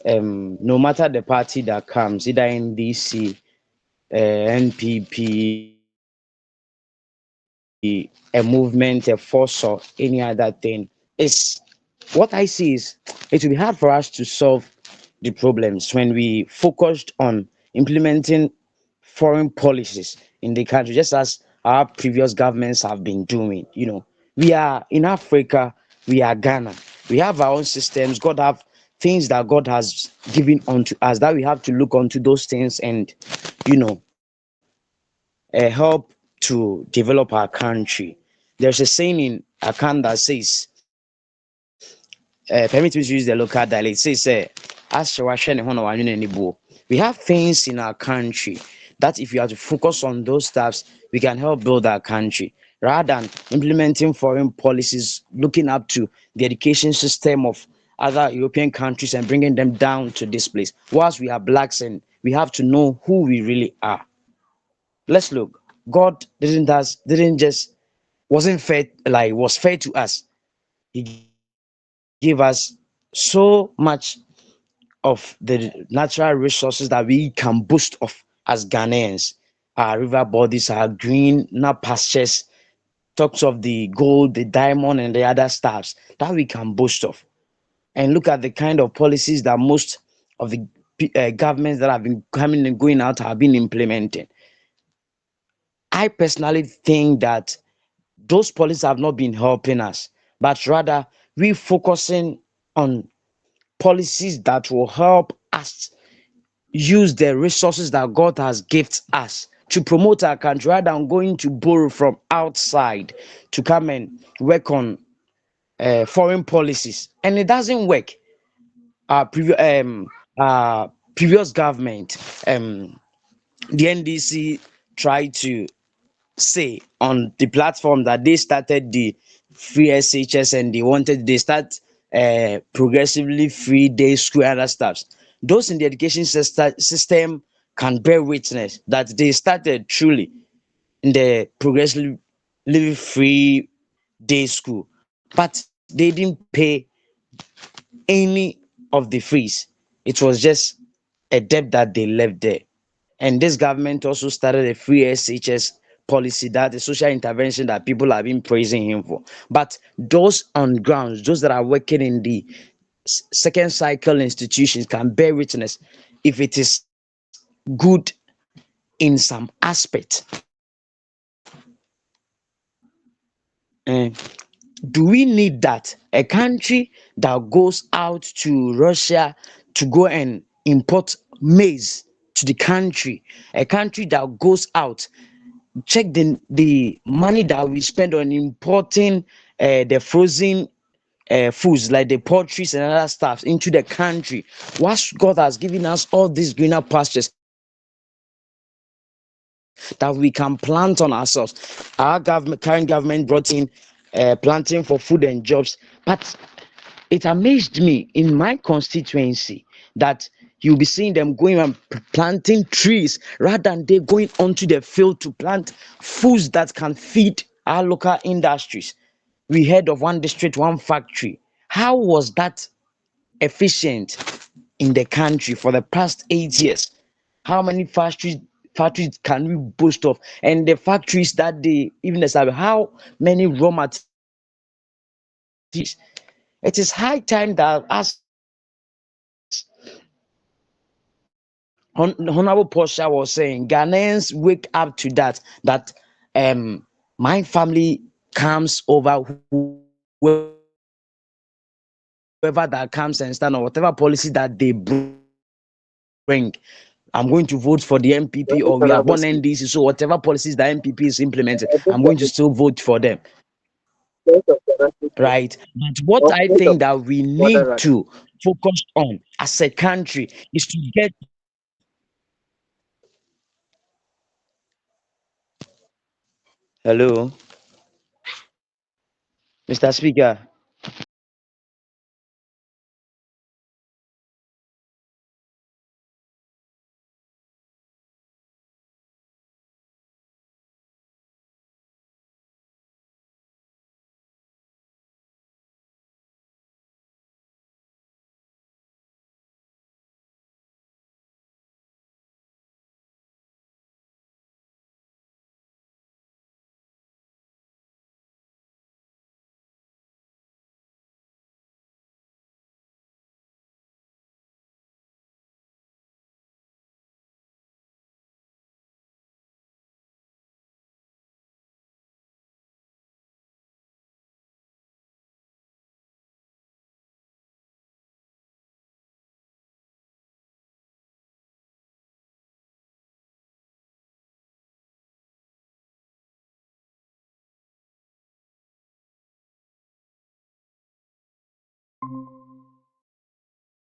[SPEAKER 7] no matter the party that comes, either NDC, NPP, a movement, a force, or any other thing, is what I see is it will be hard for us to solve the problems when we focused on implementing foreign policies in the country, just as our previous governments have been doing. We are in Africa, we are Ghana, we have our own systems. God have things that God has given unto us that we have to look onto those things and you know help to develop our country. There's a saying in Akan that says, permit me to use the local dialect, it says, we have things in our country that if you have to focus on those stuffs, we can help build our country rather than implementing foreign policies, looking up to the education system of other European countries and bringing them down to this place. Whilst we are blacks and we have to know who we really are. Let's look. God didn't just wasn't fair, like was fair to us. He gave us so much of the natural resources that we can boast of as Ghanaians. Our river bodies, our green pastures, talks of the gold, the diamond, and the other stars that we can boast of. And look at the kind of policies that most of the governments that have been coming and going out have been implementing. I personally think that those policies have not been helping us, but rather we focusing on policies that will help us use the resources that God has gifted us to promote our country rather than going to borrow from outside to come and work on foreign policies. And it doesn't work. Our previous government, the NDC tried to say on the platform that they started the free SHS and they start progressively free day school and other stuff. Those in the education system can bear witness that they started truly in the progressively free day school, but they didn't pay any of the fees. It was just a debt that they left there. And this government also started a free SHS policy, that the social intervention that people have been praising him for. But those on grounds, those that are working in the second cycle institutions can bear witness if it is good in some aspect. Eh, do we need that? A country that goes out to Russia to go and import maize to the country, a country that goes out, check the money that we spend on importing the frozen foods like the poultries and other stuff into the country. Once God has given us all these greener pastures that we can plant on ourselves, our current government brought in planting for food and jobs, but it amazed me in my constituency that you'll be seeing them going and planting trees rather than they going onto the field to plant foods that can feed our local industries. We heard of one district, one factory. How was that efficient in the country for the past 8 years? How many factories can we boast of? And the factories that they even establish, how many raw materials are they using? It is high time that as Honorable Portia was saying, Ghanaians wake up to that my family comes over, whoever that comes and stand on whatever policy that they bring, I'm going to vote for the MPP, or we are born NDC, so whatever policies the MPP is implementing, I'm going to still vote for them. Right? But what I think that we need to focus on as a country is to get. Hello, Mr. Speaker.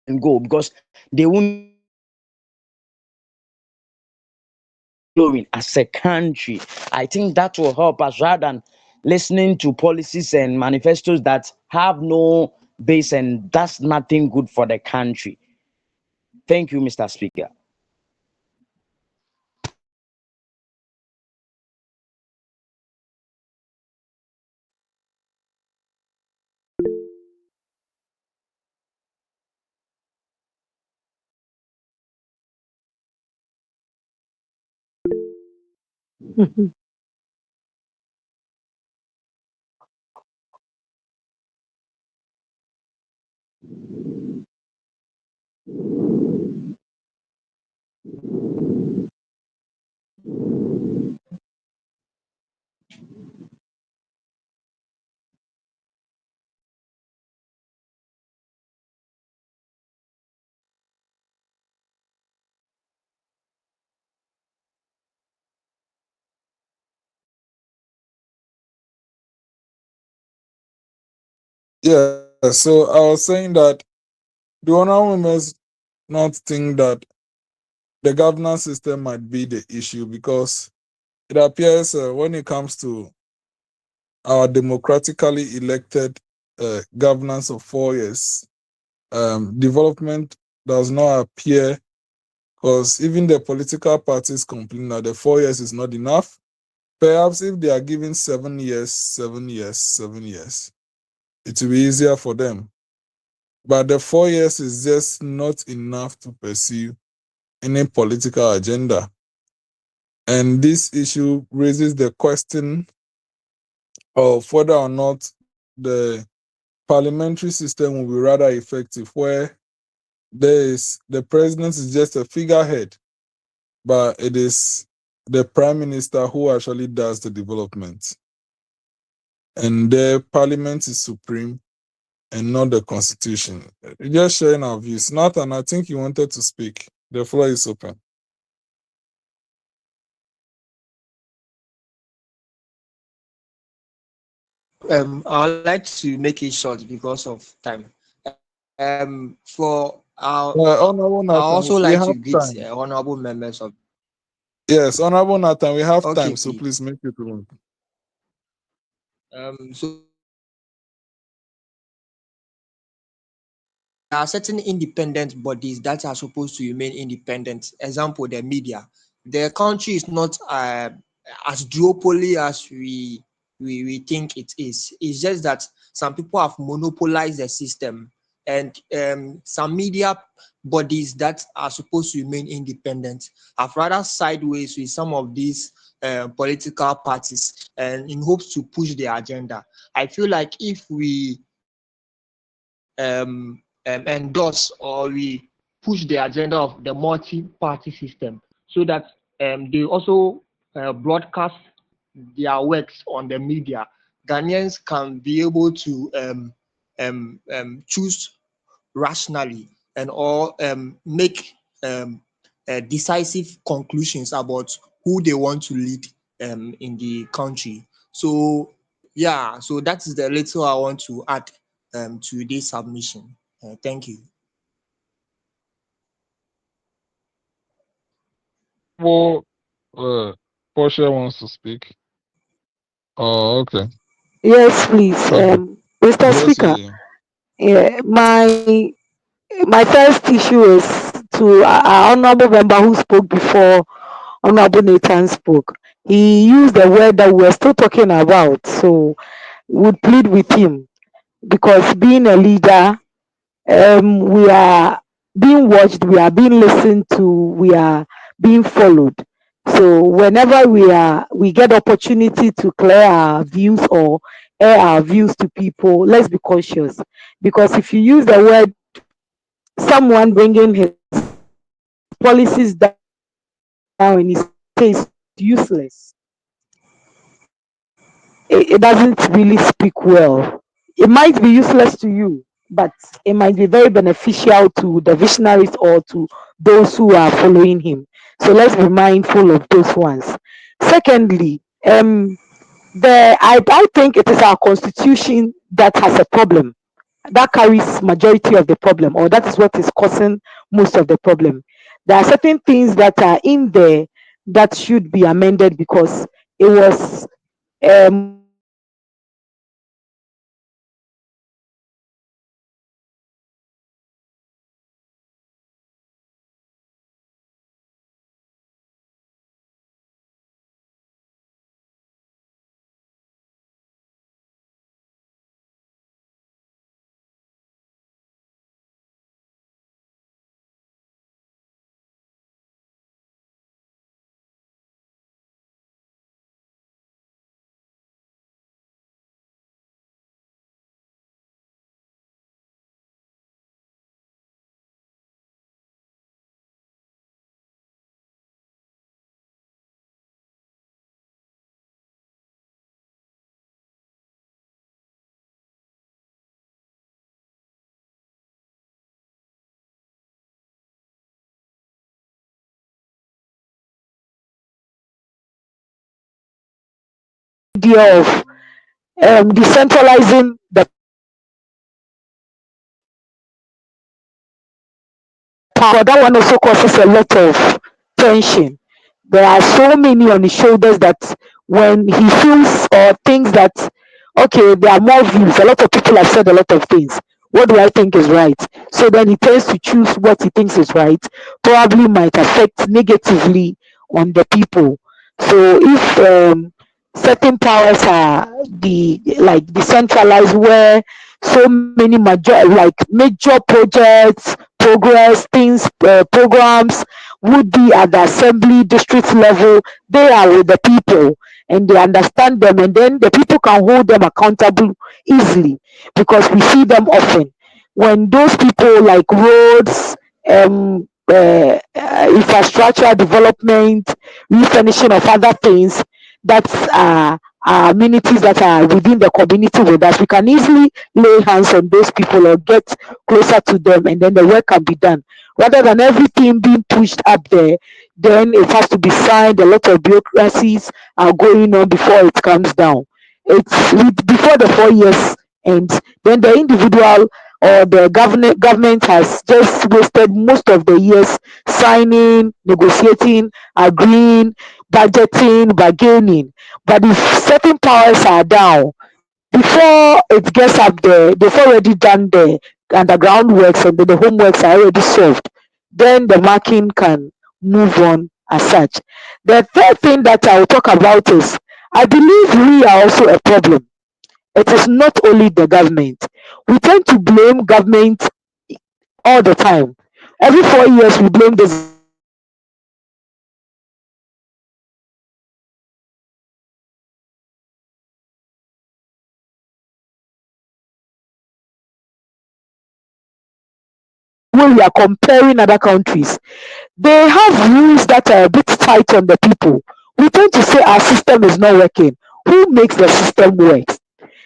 [SPEAKER 7] And go because they won't know where we are going as a country. I think that will help us rather than listening to policies and manifestos that have no base and that's nothing good for the country. Thank you, Mr. Speaker.
[SPEAKER 1] Yeah, so I was saying that the honorable members not think that the governance system might be the issue because it appears when it comes to our democratically elected governance of 4 years, development does not appear because even the political parties complain that the 4 years is not enough. Perhaps if they are given 7 years, 7 years, 7 years, it will be easier for them. But the 4 years is just not enough to pursue any political agenda. And this issue raises the question of whether or not the parliamentary system will be rather effective, where the president is just a figurehead, but it is the prime minister who actually does the development. And the parliament is supreme and not the constitution. Just sharing our views. Nathan, I think you wanted to speak. The floor is open.
[SPEAKER 8] I'd like to make it short because of time. For
[SPEAKER 1] Honorable
[SPEAKER 8] I
[SPEAKER 1] Nathan,
[SPEAKER 8] also
[SPEAKER 1] we
[SPEAKER 8] like
[SPEAKER 1] have
[SPEAKER 8] to greet
[SPEAKER 1] time.
[SPEAKER 8] honorable members of.
[SPEAKER 1] Yes, Honorable Nathan, we have
[SPEAKER 8] Okay,
[SPEAKER 1] time, so
[SPEAKER 8] please.
[SPEAKER 1] please make it one.
[SPEAKER 8] There are certain independent bodies that are supposed to remain independent. Example, the media. The country is not as duopoly as we think it is. It's just that some people have monopolized the system, and some media bodies that are supposed to remain independent have rather sideways with some of these political parties and in hopes to push their agenda. I feel like if we endorse or we push the agenda of the multi-party system so that they also broadcast their works on the media, Ghanaians can be able to choose rationally and or make decisive conclusions about who they want to lead in the country. So yeah, so that is the little I want to add to this submission. Thank you.
[SPEAKER 1] Well, uh, Portia wants to speak. Oh, okay.
[SPEAKER 4] Yes, please.
[SPEAKER 1] Okay.
[SPEAKER 4] Mr.
[SPEAKER 1] Yes, yeah,
[SPEAKER 4] Speaker,
[SPEAKER 1] yeah.
[SPEAKER 4] yeah, my first issue is to our honorable member who spoke before Honorable Nathan spoke. He used the word that we're still talking about, so would plead with him because being a leader, we are being watched, we are being listened to, we are being followed. So whenever we get opportunity to clear our views or air our views to people, let's be conscious. Because if you use the word someone bringing his policies down and he say it's useless, it doesn't really speak well. It might be useless to you, but it might be very beneficial to the visionaries or to those who are following him. So let's be mindful of those ones. Secondly, I think it is our constitution that has a problem, that carries majority of the problem, or that is what is causing most of the problem. There are certain things that are in there that should be amended because it was more important idea of decentralizing the power. That one also causes a lot of tension. There are so many on his shoulders that when he feels or thinks that, okay, there are more views, a lot of people have said a lot of things. What do I think is right? So then he tends to choose what he thinks is right, probably might affect negatively on the people. So if certain powers are like decentralized, where so many major projects, progress things, programs would be at the assembly district level, they are with the people and they understand them, and then the people can hold them accountable easily because we see them often. When those people like roads, infrastructure development, refurnishing of other things, that's amenities that are within the community with us, we can easily lay hands on those people or get closer to them, and then the work can be done rather than everything being pushed up there. Then it has to be signed, a lot of bureaucracies are going on before it comes down. Before the 4 years ends, then the individual or the government has just wasted most of the years signing, negotiating, agreeing, budgeting, bargaining. But if certain powers are down, before it gets up there, they've already done the underground works and then the homeworks are already solved. Then the marking can move on as such. The third thing that I will talk about is I believe we are also a problem. It is not only the government. We tend to blame government all the time. Every 4 years we blame this government. When we are comparing other countries, they have rules that are a bit tight on the people. We tend to say our system is not working. Who makes the system work?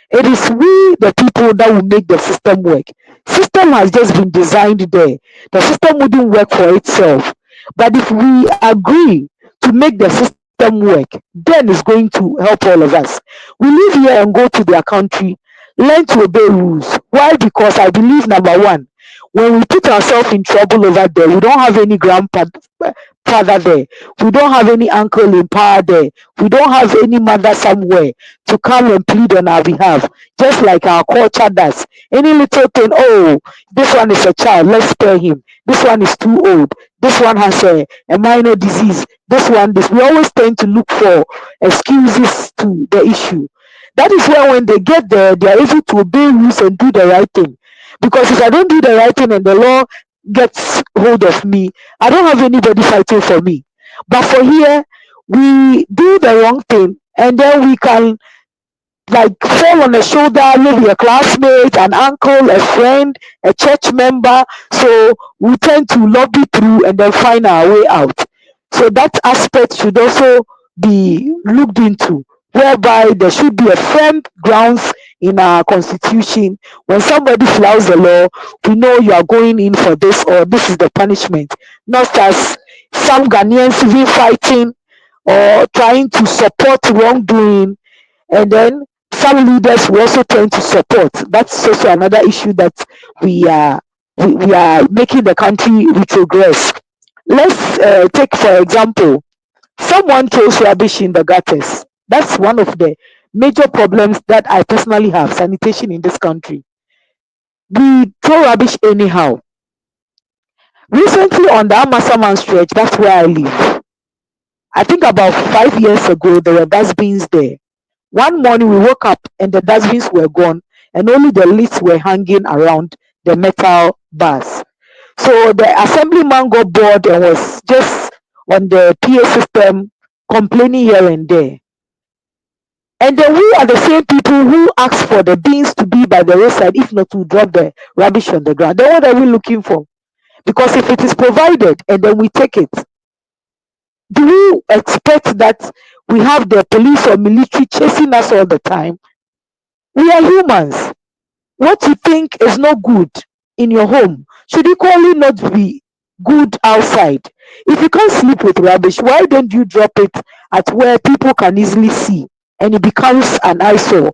[SPEAKER 4] It is we, the people, that will make the system work. System has just been designed there. The system wouldn't work for itself. But if we agree to make the system work, then it's going to help all of us. We live here and go to their country, learn to obey rules. Why? Because I believe, number one, when we put ourselves in trouble over there, we don't have any grandfather there. We don't have any uncle in power there. We don't have any mother somewhere to come and plead on our behalf, just like our culture does. Any little thing, oh, this one is a child, let's spare him. This one is too old. This one has a minor disease. This one, this. We always tend to look for excuses to the issue. That is why when they get there, they are able to obey rules and do the right thing. Because if I don't do the right thing and the law gets hold of me, I don't have anybody fighting for me. But for here, we do the wrong thing and then we can like fall on the shoulder, maybe a classmate, an uncle, a friend, a church member. So we tend to lobby through and then find our way out. So that aspect should also be looked into, whereby there should be a firm grounds in our constitution. When somebody flouts the law, we know you are going in for this or this is the punishment. Not as some Ghanaians even fighting or trying to support wrongdoing, and then some leaders will also tend to support. That's also another issue that we are we are making the country retrogress. Let's take for example, someone throws rubbish in the gutters. That's one of the major problems that I personally have. Sanitation in this country, we throw rubbish anyhow. Recently on the Amasaman stretch, that's where I live. I think about 5 years ago there were dustbins there. One morning we woke up and the dustbins were gone and only the lids were hanging around the metal bars. So the assemblyman got bored and was just on the PA system complaining here and there. And then we are the same people who ask for the bins to be by the roadside, if not to drop the rubbish on the ground. Then what are we looking for? Because if it is provided and then we take it, do we expect that we have the police or military chasing us all the time? We are humans. What you think is not good in your home should equally not be good outside. If you can't sleep with rubbish, why don't you drop it at where people can easily see? and it becomes an eyesore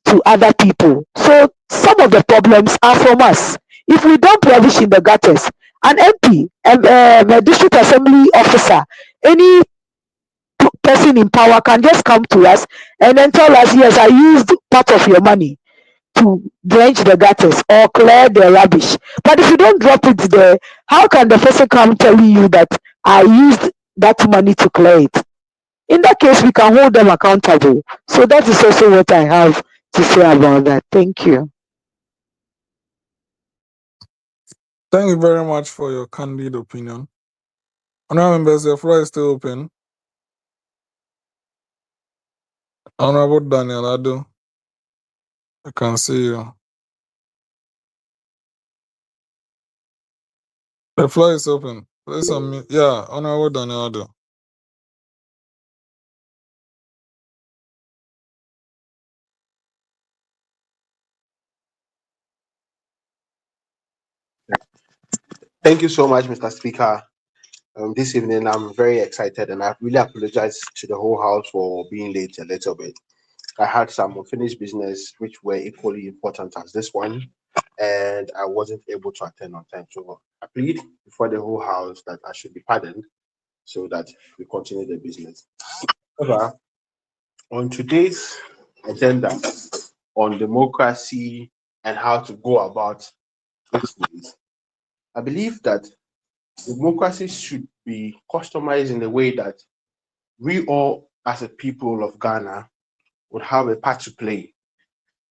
[SPEAKER 4] to other people. So some of the problems are from us. If we don't provision in the gutters, an MP, a district assembly officer, any person in power can just come to us and then tell us, yes, I used part of your money to drench the gutters or clear the rubbish. But if you don't drop it there, how can the person come telling you that I used that money to clear it? In that case, we can hold them accountable. So that is also what I have to say about that. Thank you.
[SPEAKER 1] Thank you very much for your candid opinion. Honorable members, the floor is still open. Honorable Daniel Ado, I can see you. The floor is open. Please unmute. Yeah, Honorable Daniel Ado.
[SPEAKER 9] Thank you so much, Mr. Speaker. This evening, I'm very excited, and I really apologize to the whole house for being late a little bit. I had some unfinished business which were equally important as this one, and I wasn't able to attend on time. So I plead before the whole house that I should be pardoned so that we continue the business. However, on today's agenda on democracy and how to go about it, I believe that democracy should be customized in a way that we all, as a people of Ghana, would have a part to play.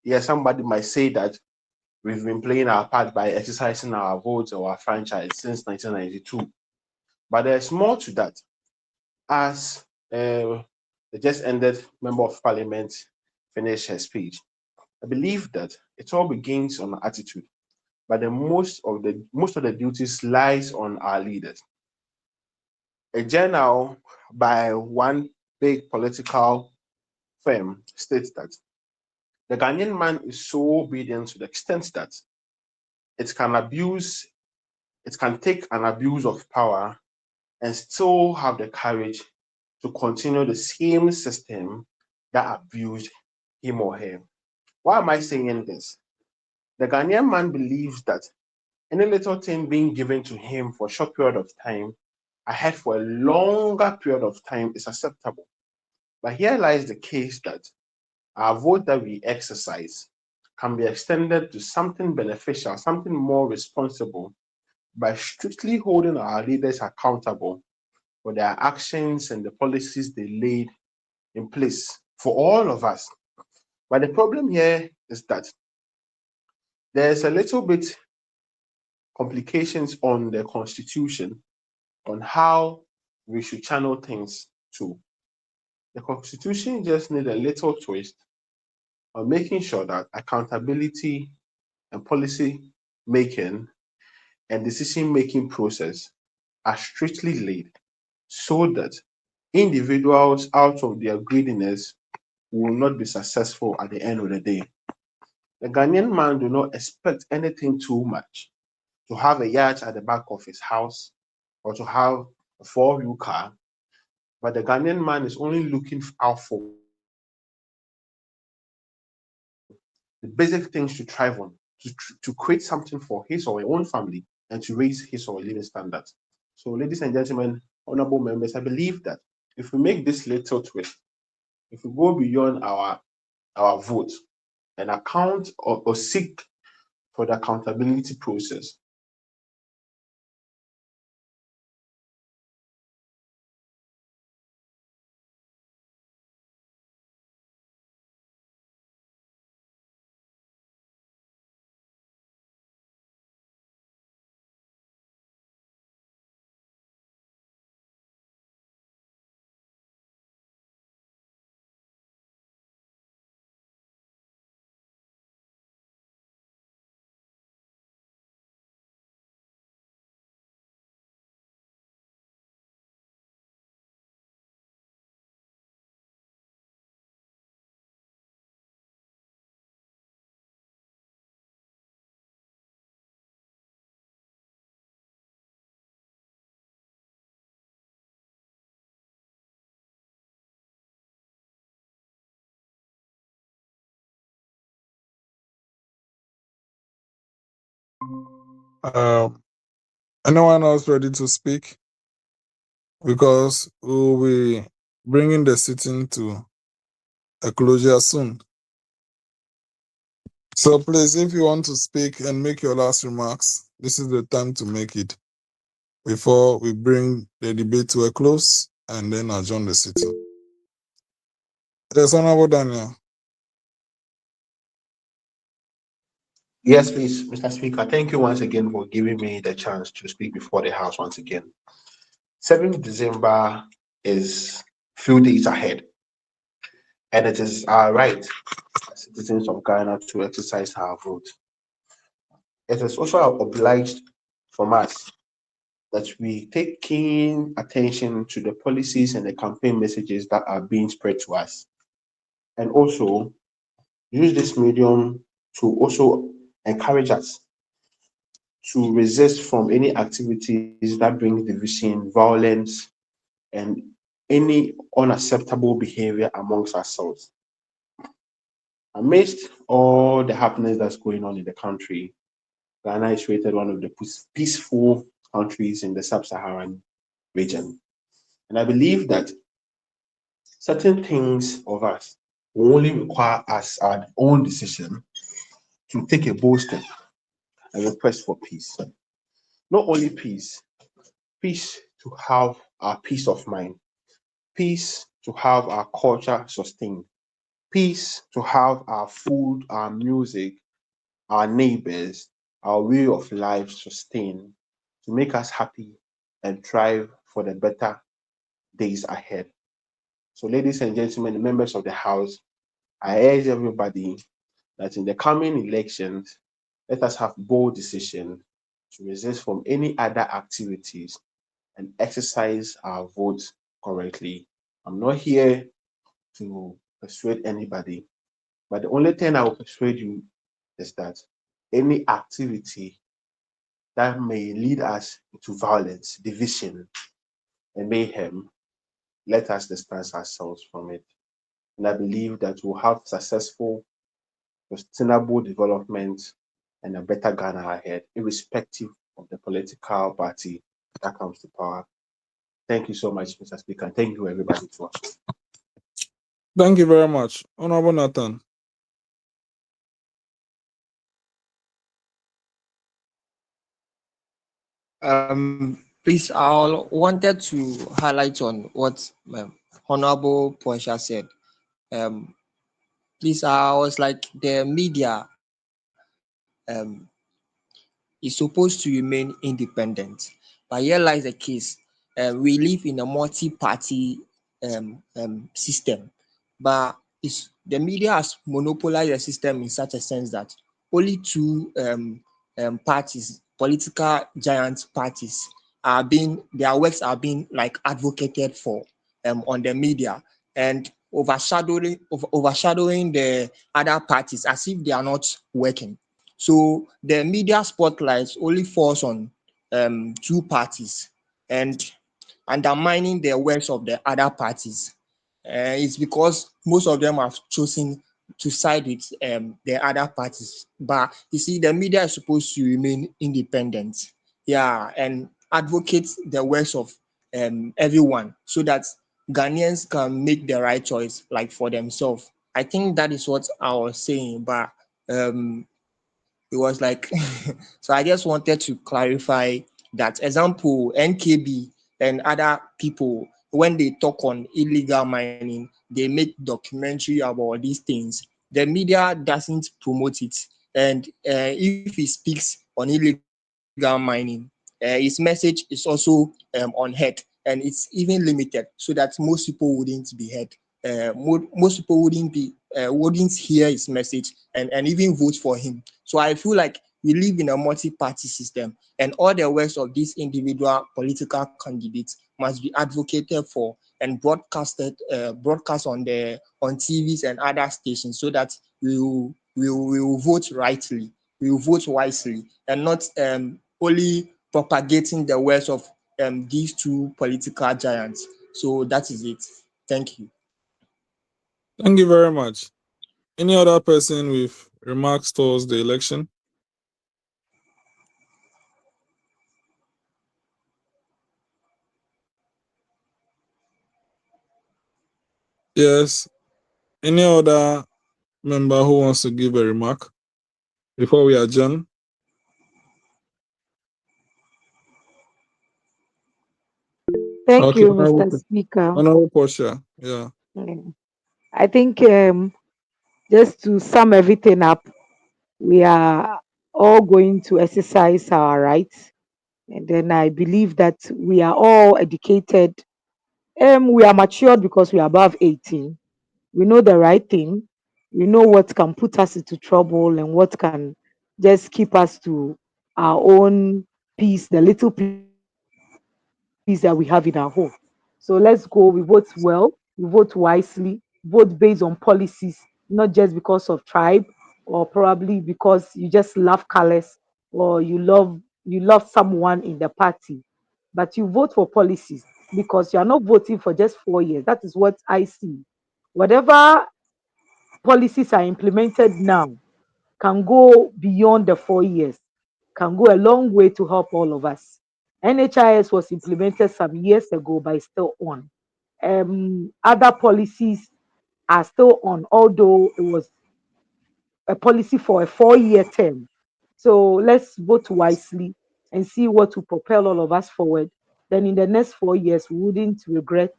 [SPEAKER 9] Yeah, somebody might say that we've been playing our part by exercising our votes or our franchise since 1992, but there's more to that. As the just ended member of parliament finished her speech, I believe that it all begins on attitude, but most of the duties lies on our leaders. A journal by one big political firm states that the Ghanaian man is so obedient to the extent that it can take an abuse of power and still have the courage to continue the same system that abused him or her. Why am I saying this? The Ghanaian man believes that any little thing being given to him for a short period of time, ahead for a longer period of time is acceptable. But here lies the case that our vote that we exercise can be extended to something beneficial, something more responsible, by strictly holding our leaders accountable for their actions and the policies they laid in place for all of us. But the problem here is that there's a little bit complications on the constitution on how we should channel things to. The constitution just needs a little twist on making sure that accountability and policy making and decision making process are strictly laid so that individuals out of their greediness will not be successful at the end of the day. The Ghanaian man do not expect anything too much. To have a yacht at the back of his house or to have a four-wheel car, but the Ghanaian man is only looking out for the basic things to thrive on, to create something for his or her own family and to raise his or her living standards. So, ladies and gentlemen, honorable members, I believe that if we make this little twist, if we go beyond our vote and account or seek for the accountability process,
[SPEAKER 1] Um, anyone else ready to speak? Because we'll be bringing the sitting to a closure soon. So please, if you want to speak and make your last remarks, this is the time to make it before we bring the debate to a close and then adjourn the sitting. Yes, Honorable Daniel.
[SPEAKER 9] Yes, please, Mr. Speaker. Thank you once again for giving me the chance to speak before the House once again. 7th December is few days ahead, and it is our right as citizens of Ghana to exercise our vote. It is also obliged from us that we take keen attention to the policies and the campaign messages that are being spread to us, and also use this medium to also encourage us to resist from any activities that bring division, violence, and any unacceptable behavior amongst ourselves. Amidst all the happenings that's going on in the country, Ghana is rated one of the peaceful countries in the sub-Saharan region. And I believe that certain things of us will only require us our own decision to take a bold step and request for peace. Not only peace, peace to have our peace of mind, peace to have our culture sustained, peace to have our food, our music, our neighbors, our way of life sustained to make us happy and thrive for the better days ahead. So, ladies and gentlemen, the members of the House, I urge everybody that in the coming elections, let us have bold decisions to resist from any other activities and exercise our votes correctly. I'm not here to persuade anybody, but the only thing I will persuade you is that any activity that may lead us into violence, division, and mayhem, let us distance ourselves from it. And I believe that we'll have successful, sustainable development and a better Ghana ahead, irrespective of the political party that comes to power. Thank you so much, Mr. Speaker. Thank you, everybody, to us.
[SPEAKER 1] Thank you very much. Honorable Nathan.
[SPEAKER 8] Please, I wanted to highlight on what Honorable Portia said. Please, I was like, the media is supposed to remain independent, but here lies the case. We live in a multi-party system, but the media has monopolized the system in such a sense that only two parties, political giant parties, their works are being like advocated for on the media, and overshadowing the other parties as if they are not working. So the media spotlight only falls on two parties and undermining the works of the other parties. It's because most of them have chosen to side with the other parties. But you see, the media is supposed to remain independent, yeah, and advocate the works of everyone so that Ghanaians can make the right choice, like for themselves. I think that is what I was saying, but it was like so I just wanted to clarify that. Example, NKB and other people, when they talk on illegal mining, they make documentary about these things. The media doesn't promote it, and if he speaks on illegal mining, his message is also unheard, and it's even limited so that most people wouldn't be heard. Most people wouldn't hear his message and even vote for him. So I feel like we live in a multi-party system, and all the works of these individual political candidates must be advocated for and broadcast on TVs and other stations so that we will vote rightly, we will vote wisely, and not only propagating the words of these two political giants. So that is it. Thank you.
[SPEAKER 1] Thank you very much. Any other person with remarks towards the election? Yes. Any other member who wants to give a remark before we adjourn?
[SPEAKER 4] Thank
[SPEAKER 1] Okay,
[SPEAKER 4] you, Mr. Speaker.
[SPEAKER 1] Honorable Portia. Yeah.
[SPEAKER 4] Mm. I think just to sum everything up, we are all going to exercise our rights. And then I believe that we are all educated. We are matured because we are above 18. We know the right thing. We know what can put us into trouble and what can just keep us to our own peace, the little peace that we have in our home. So let's go. We vote well, we vote wisely, vote based on policies, not just because of tribe or probably because you just love colors or you love someone in the party. But you vote for policies because you are not voting for just 4 years. That is what I see. Whatever policies are implemented now can go beyond the 4 years, can go a long way to help all of us. NHIS was implemented some years ago, but it's still on. Other policies are still on, although it was a policy for a 4 year term. So let's vote wisely and see what will propel all of us forward. Then in the next 4 years, we wouldn't regret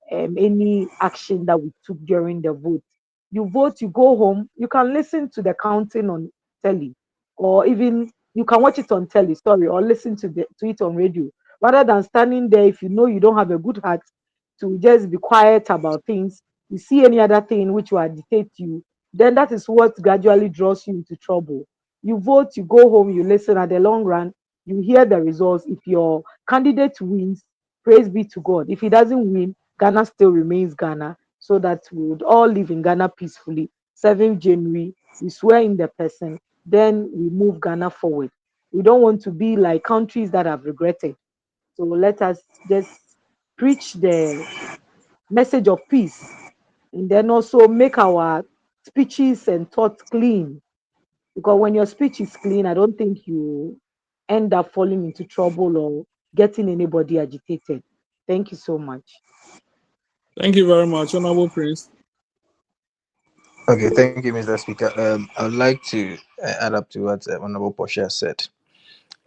[SPEAKER 4] any action that we took during the vote. You vote, you go home, you can listen to the counting on telly, or even you can watch it on telly, sorry, or listen to it on radio, rather than standing there if you know you don't have a good heart to just be quiet about things. You see any other thing which will agitate you, then that is what gradually draws you into trouble. You vote, you go home, you listen. At the long run, you hear the results. If your candidate wins, praise be to God. If he doesn't win, Ghana still remains Ghana, so that we would all live in Ghana peacefully. 7th January, we swear in the person, then we move Ghana forward. We don't want to be like countries that have regretted. So let us just preach the message of peace and then also make our speeches and thoughts clean. Because when your speech is clean, I don't think you end up falling into trouble or getting anybody agitated. Thank you so much.
[SPEAKER 1] Thank you very much, Honorable Prince.
[SPEAKER 6] Okay, thank you, Mr. Speaker. I would like to add up to what Honorable Portia said.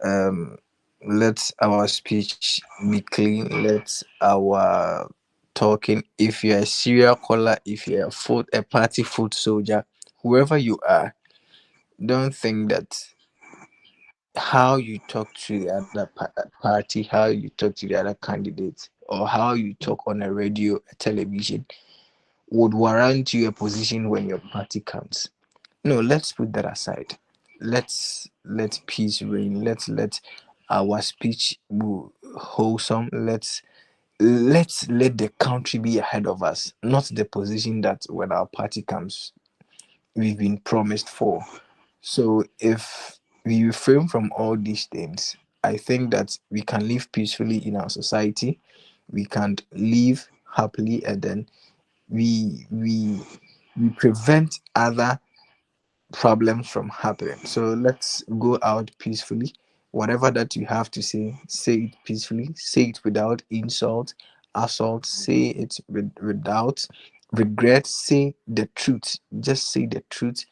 [SPEAKER 6] Um, let our speech be clean. Let our talking. If you're a serial caller, if you're a party foot soldier, whoever you are, don't think that how you talk to the other party, how you talk to the other candidate, or how you talk on a radio, a television, would warrant you a position when your party comes. No, let's put that aside. Let's let peace reign. Let's let our speech be wholesome. Let's let the country be ahead of us, not the position that when our party comes, we've been promised for. So if we refrain from all these things, I think that we can live peacefully in our society. We can live happily, and then we we we prevent other problems from happening. So let's go out peacefully. Whatever that you have to say it peacefully, say it without insult, assault, say it without regret, say the truth. Just say the truth.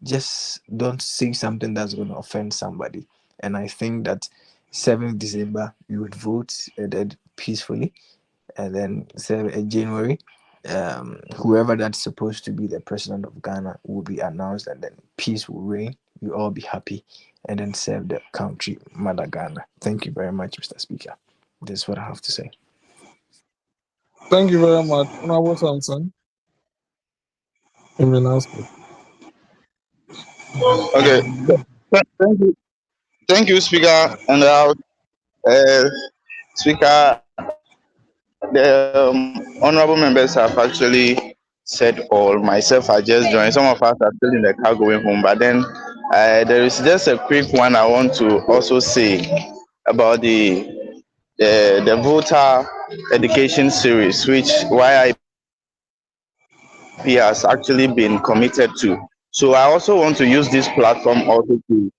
[SPEAKER 6] Just don't say something that's going to offend somebody. And I think that 7th December, you would vote and then peacefully, and then January, whoever that's supposed to be the president of Ghana will be announced, and then peace will reign. We all be happy, and then serve the country, Mother Ghana. Thank you very much, Mr. Speaker. This is what I have to say.
[SPEAKER 1] Thank you very much, Honorable Samson. You may now speak.
[SPEAKER 10] Okay. Thank you. Thank you, Speaker. And Speaker, the honorable members have actually said all. Myself, I just joined. Some of us are still in the car going home. But then there is just a quick one I want to also say about the voter education series, which YIP has actually been committed to. So I also want to use this platform also to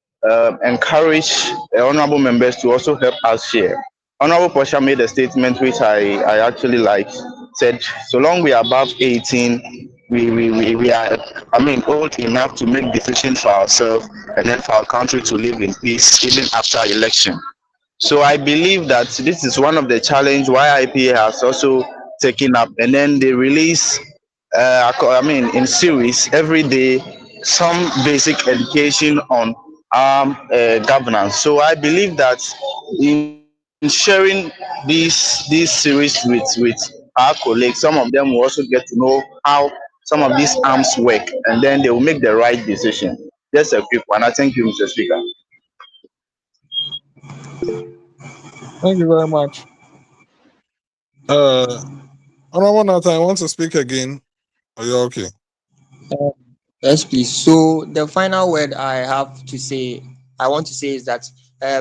[SPEAKER 10] encourage the honorable members to also help us share. Honorable Posha made a statement which I actually like. said, so long we are above 18, we are, I mean, old enough to make decisions for ourselves and then for our country to live in peace even after election. So I believe that this is one of the challenge why IPA has also taken up, and then they release, I mean, in series every day some basic education on governance. So I believe that in sharing these series with our colleagues, some of them will also get to know how some of these arms work, and then they will make the right decision. Just a quick one. I thank you, Mr. Speaker.
[SPEAKER 1] Thank you very much. Honorable Nathan, I want to speak again. Are you okay?
[SPEAKER 8] Yes, please. So the final word I want to say is that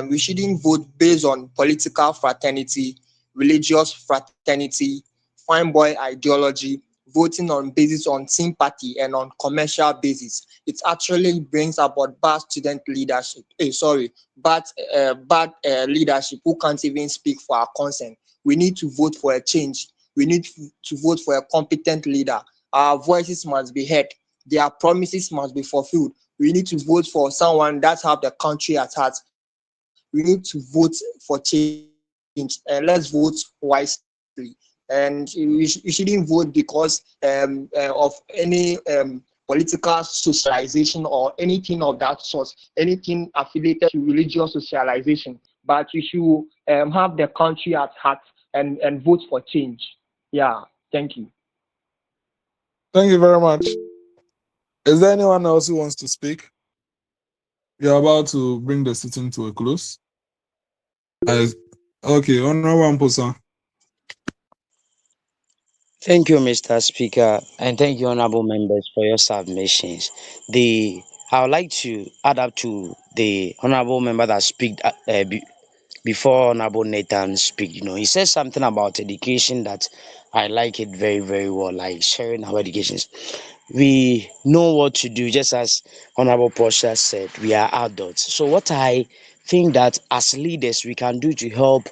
[SPEAKER 8] we shouldn't vote based on political fraternity, religious fraternity, fine boy ideology, voting on basis on sympathy and on commercial basis. It actually brings about bad student leadership. Bad leadership who can't even speak for our consent. We need to vote for a change. We need to vote for a competent leader. Our voices must be heard. Their promises must be fulfilled. We need to vote for someone that have the country at heart. We need to vote for change, and let's vote wisely. And we shouldn't vote because of any political socialization or anything of that sort, anything affiliated to religious socialization. But we should have the country at heart and vote for change. Yeah, thank you.
[SPEAKER 1] Thank you very much. Is there anyone else who wants to speak? We are about to bring the sitting to a close. Okay, Honorable Amposa.
[SPEAKER 7] Thank you, Mr. Speaker, and thank you, honorable members, for your submissions. I would like to add up to the honorable member that before honorable Nathan speak. He said something about education that I like it very, very well, like sharing our educations. We know what to do, just as honorable Portia said, we are adults. So what I think that as leaders we can do to help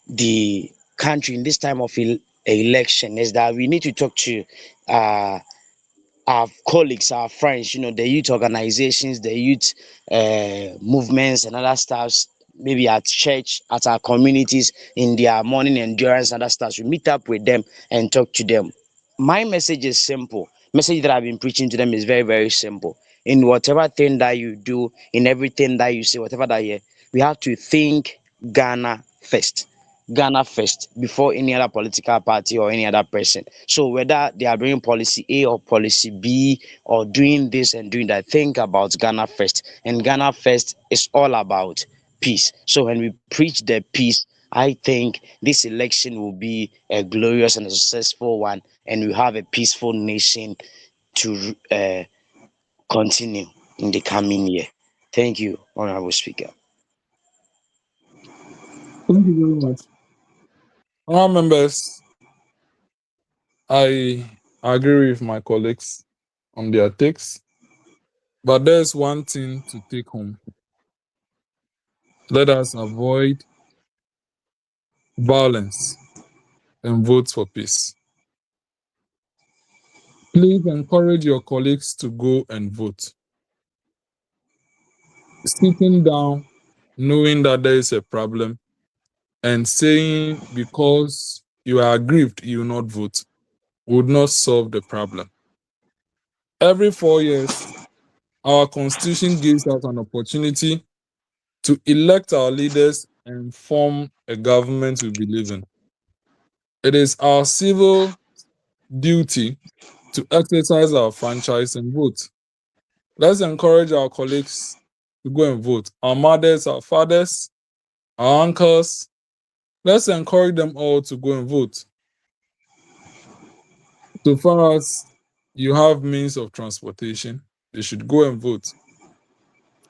[SPEAKER 7] the country in this time of election is that we need to talk to uh, our colleagues, our friends, the youth organizations, the youth movements and other stuffs, maybe at church, at our communities, in their morning endurance and other stuffs. We meet up with them and talk to them. My message is simple. Message that I've been preaching to them is very, very simple. In whatever thing that you do, in everything that you say, whatever that you, we have to think Ghana first. Ghana first before any other political party or any other person. So whether they are bringing policy A or policy B or doing this and doing that, think about Ghana first. And Ghana first is all about peace. So when we preach the peace, I think this election will be a glorious and a successful one, and we have a peaceful nation to continue in the coming year. Thank you, Honorable Speaker.
[SPEAKER 1] Thank you very much. Honorable members, I agree with my colleagues on their takes, but there's one thing to take home. Let us avoid violence and vote for peace. Please encourage your colleagues to go and vote. Sitting down, knowing that there is a problem, and saying because you are aggrieved you will not vote would not solve the problem. Every 4 years, our constitution gives us an opportunity to elect our leaders and form a government we believe in. It is our civil duty to exercise our franchise and vote. Let's encourage our colleagues to go and vote. Our mothers, our fathers, our uncles, let's encourage them all to go and vote. So far as you have means of transportation, they should go and vote.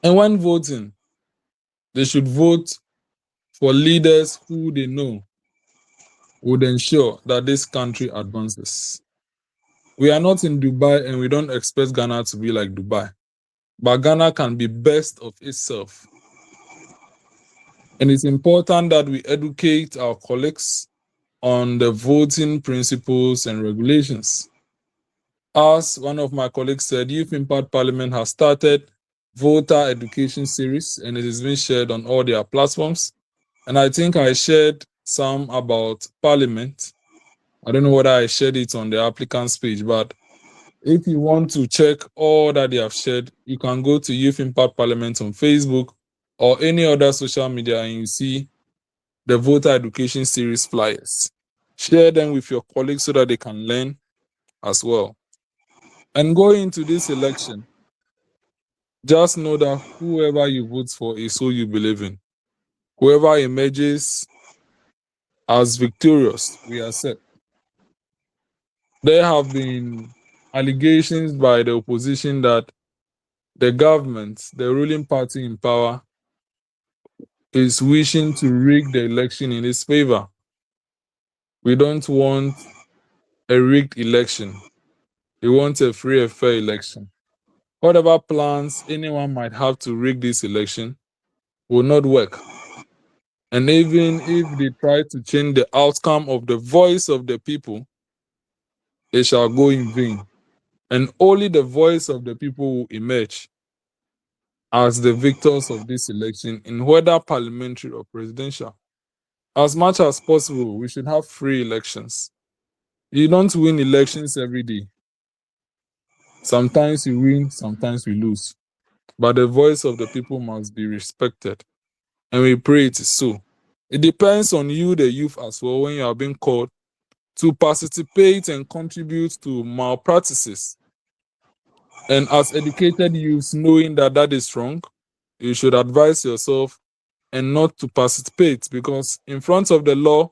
[SPEAKER 1] And when voting, they should vote for leaders who they know would ensure that this country advances. We are not in Dubai and we don't expect Ghana to be like Dubai. But Ghana can be best of itself. And it's important that we educate our colleagues on the voting principles and regulations. As one of my colleagues said, Youth Impact Parliament has started voter education series, and it is being shared on all their platforms. And I think I shared some about Parliament. I don't know whether I shared it on the applicant's page, but if you want to check all that they have shared, you can go to Youth Impact Parliament on Facebook or any other social media, and you see the voter education series flyers. Share them with your colleagues so that they can learn as well. And going into this election, just know that whoever you vote for is who you believe in. Whoever emerges as victorious, we accept. There have been allegations by the opposition that the government, the ruling party in power, is wishing to rig the election in its favor. We don't want a rigged election. We want a free and fair election. Whatever plans anyone might have to rig this election will not work. And even if they try to change the outcome of the voice of the people, it shall go in vain. And only the voice of the people will emerge as the victors of this election, in whether parliamentary or presidential. As much as possible, we should have free elections. You don't win elections every day. Sometimes you win, sometimes we lose. But the voice of the people must be respected. And we pray it is so. It depends on you, the youth, as well, when you are being called to participate and contribute to malpractices. And as educated youths, knowing that that is wrong, you should advise yourself and not to participate, because in front of the law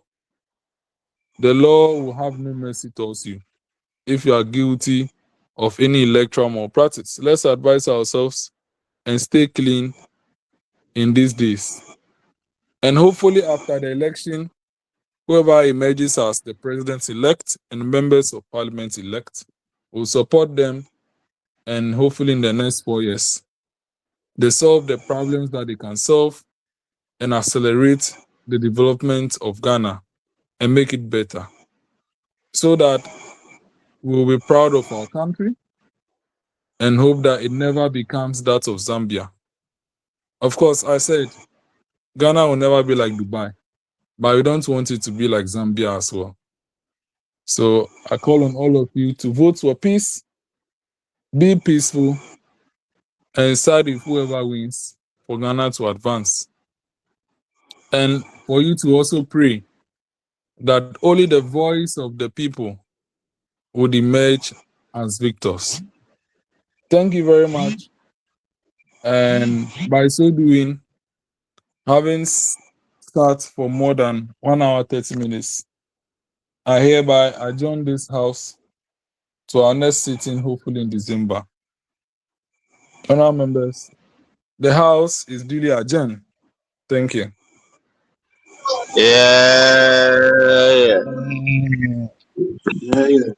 [SPEAKER 1] will have no mercy towards you if you are guilty of any electoral malpractice. Let's advise ourselves and stay clean in these days. And hopefully after the election, whoever emerges as the president-elect and members of parliament-elect will support them, and hopefully in the next 4 years, they solve the problems that they can solve and accelerate the development of Ghana and make it better, so that we'll be proud of our country and hope that it never becomes that of Zambia. Of course, I said Ghana will never be like Dubai, but we don't want it to be like Zambia as well. So I call on all of you to vote for peace, be peaceful, and side with whoever wins for Ghana to advance. And for you to also pray that only the voice of the people would emerge as victors. Thank you very much. And by so doing, having sat for more than 1 hour, 30 minutes, I hereby adjourn this house to our next sitting, hopefully in December. Honourable members, the house is duly adjourned. Thank you.
[SPEAKER 10] Yeah.
[SPEAKER 9] Yeah, yeah.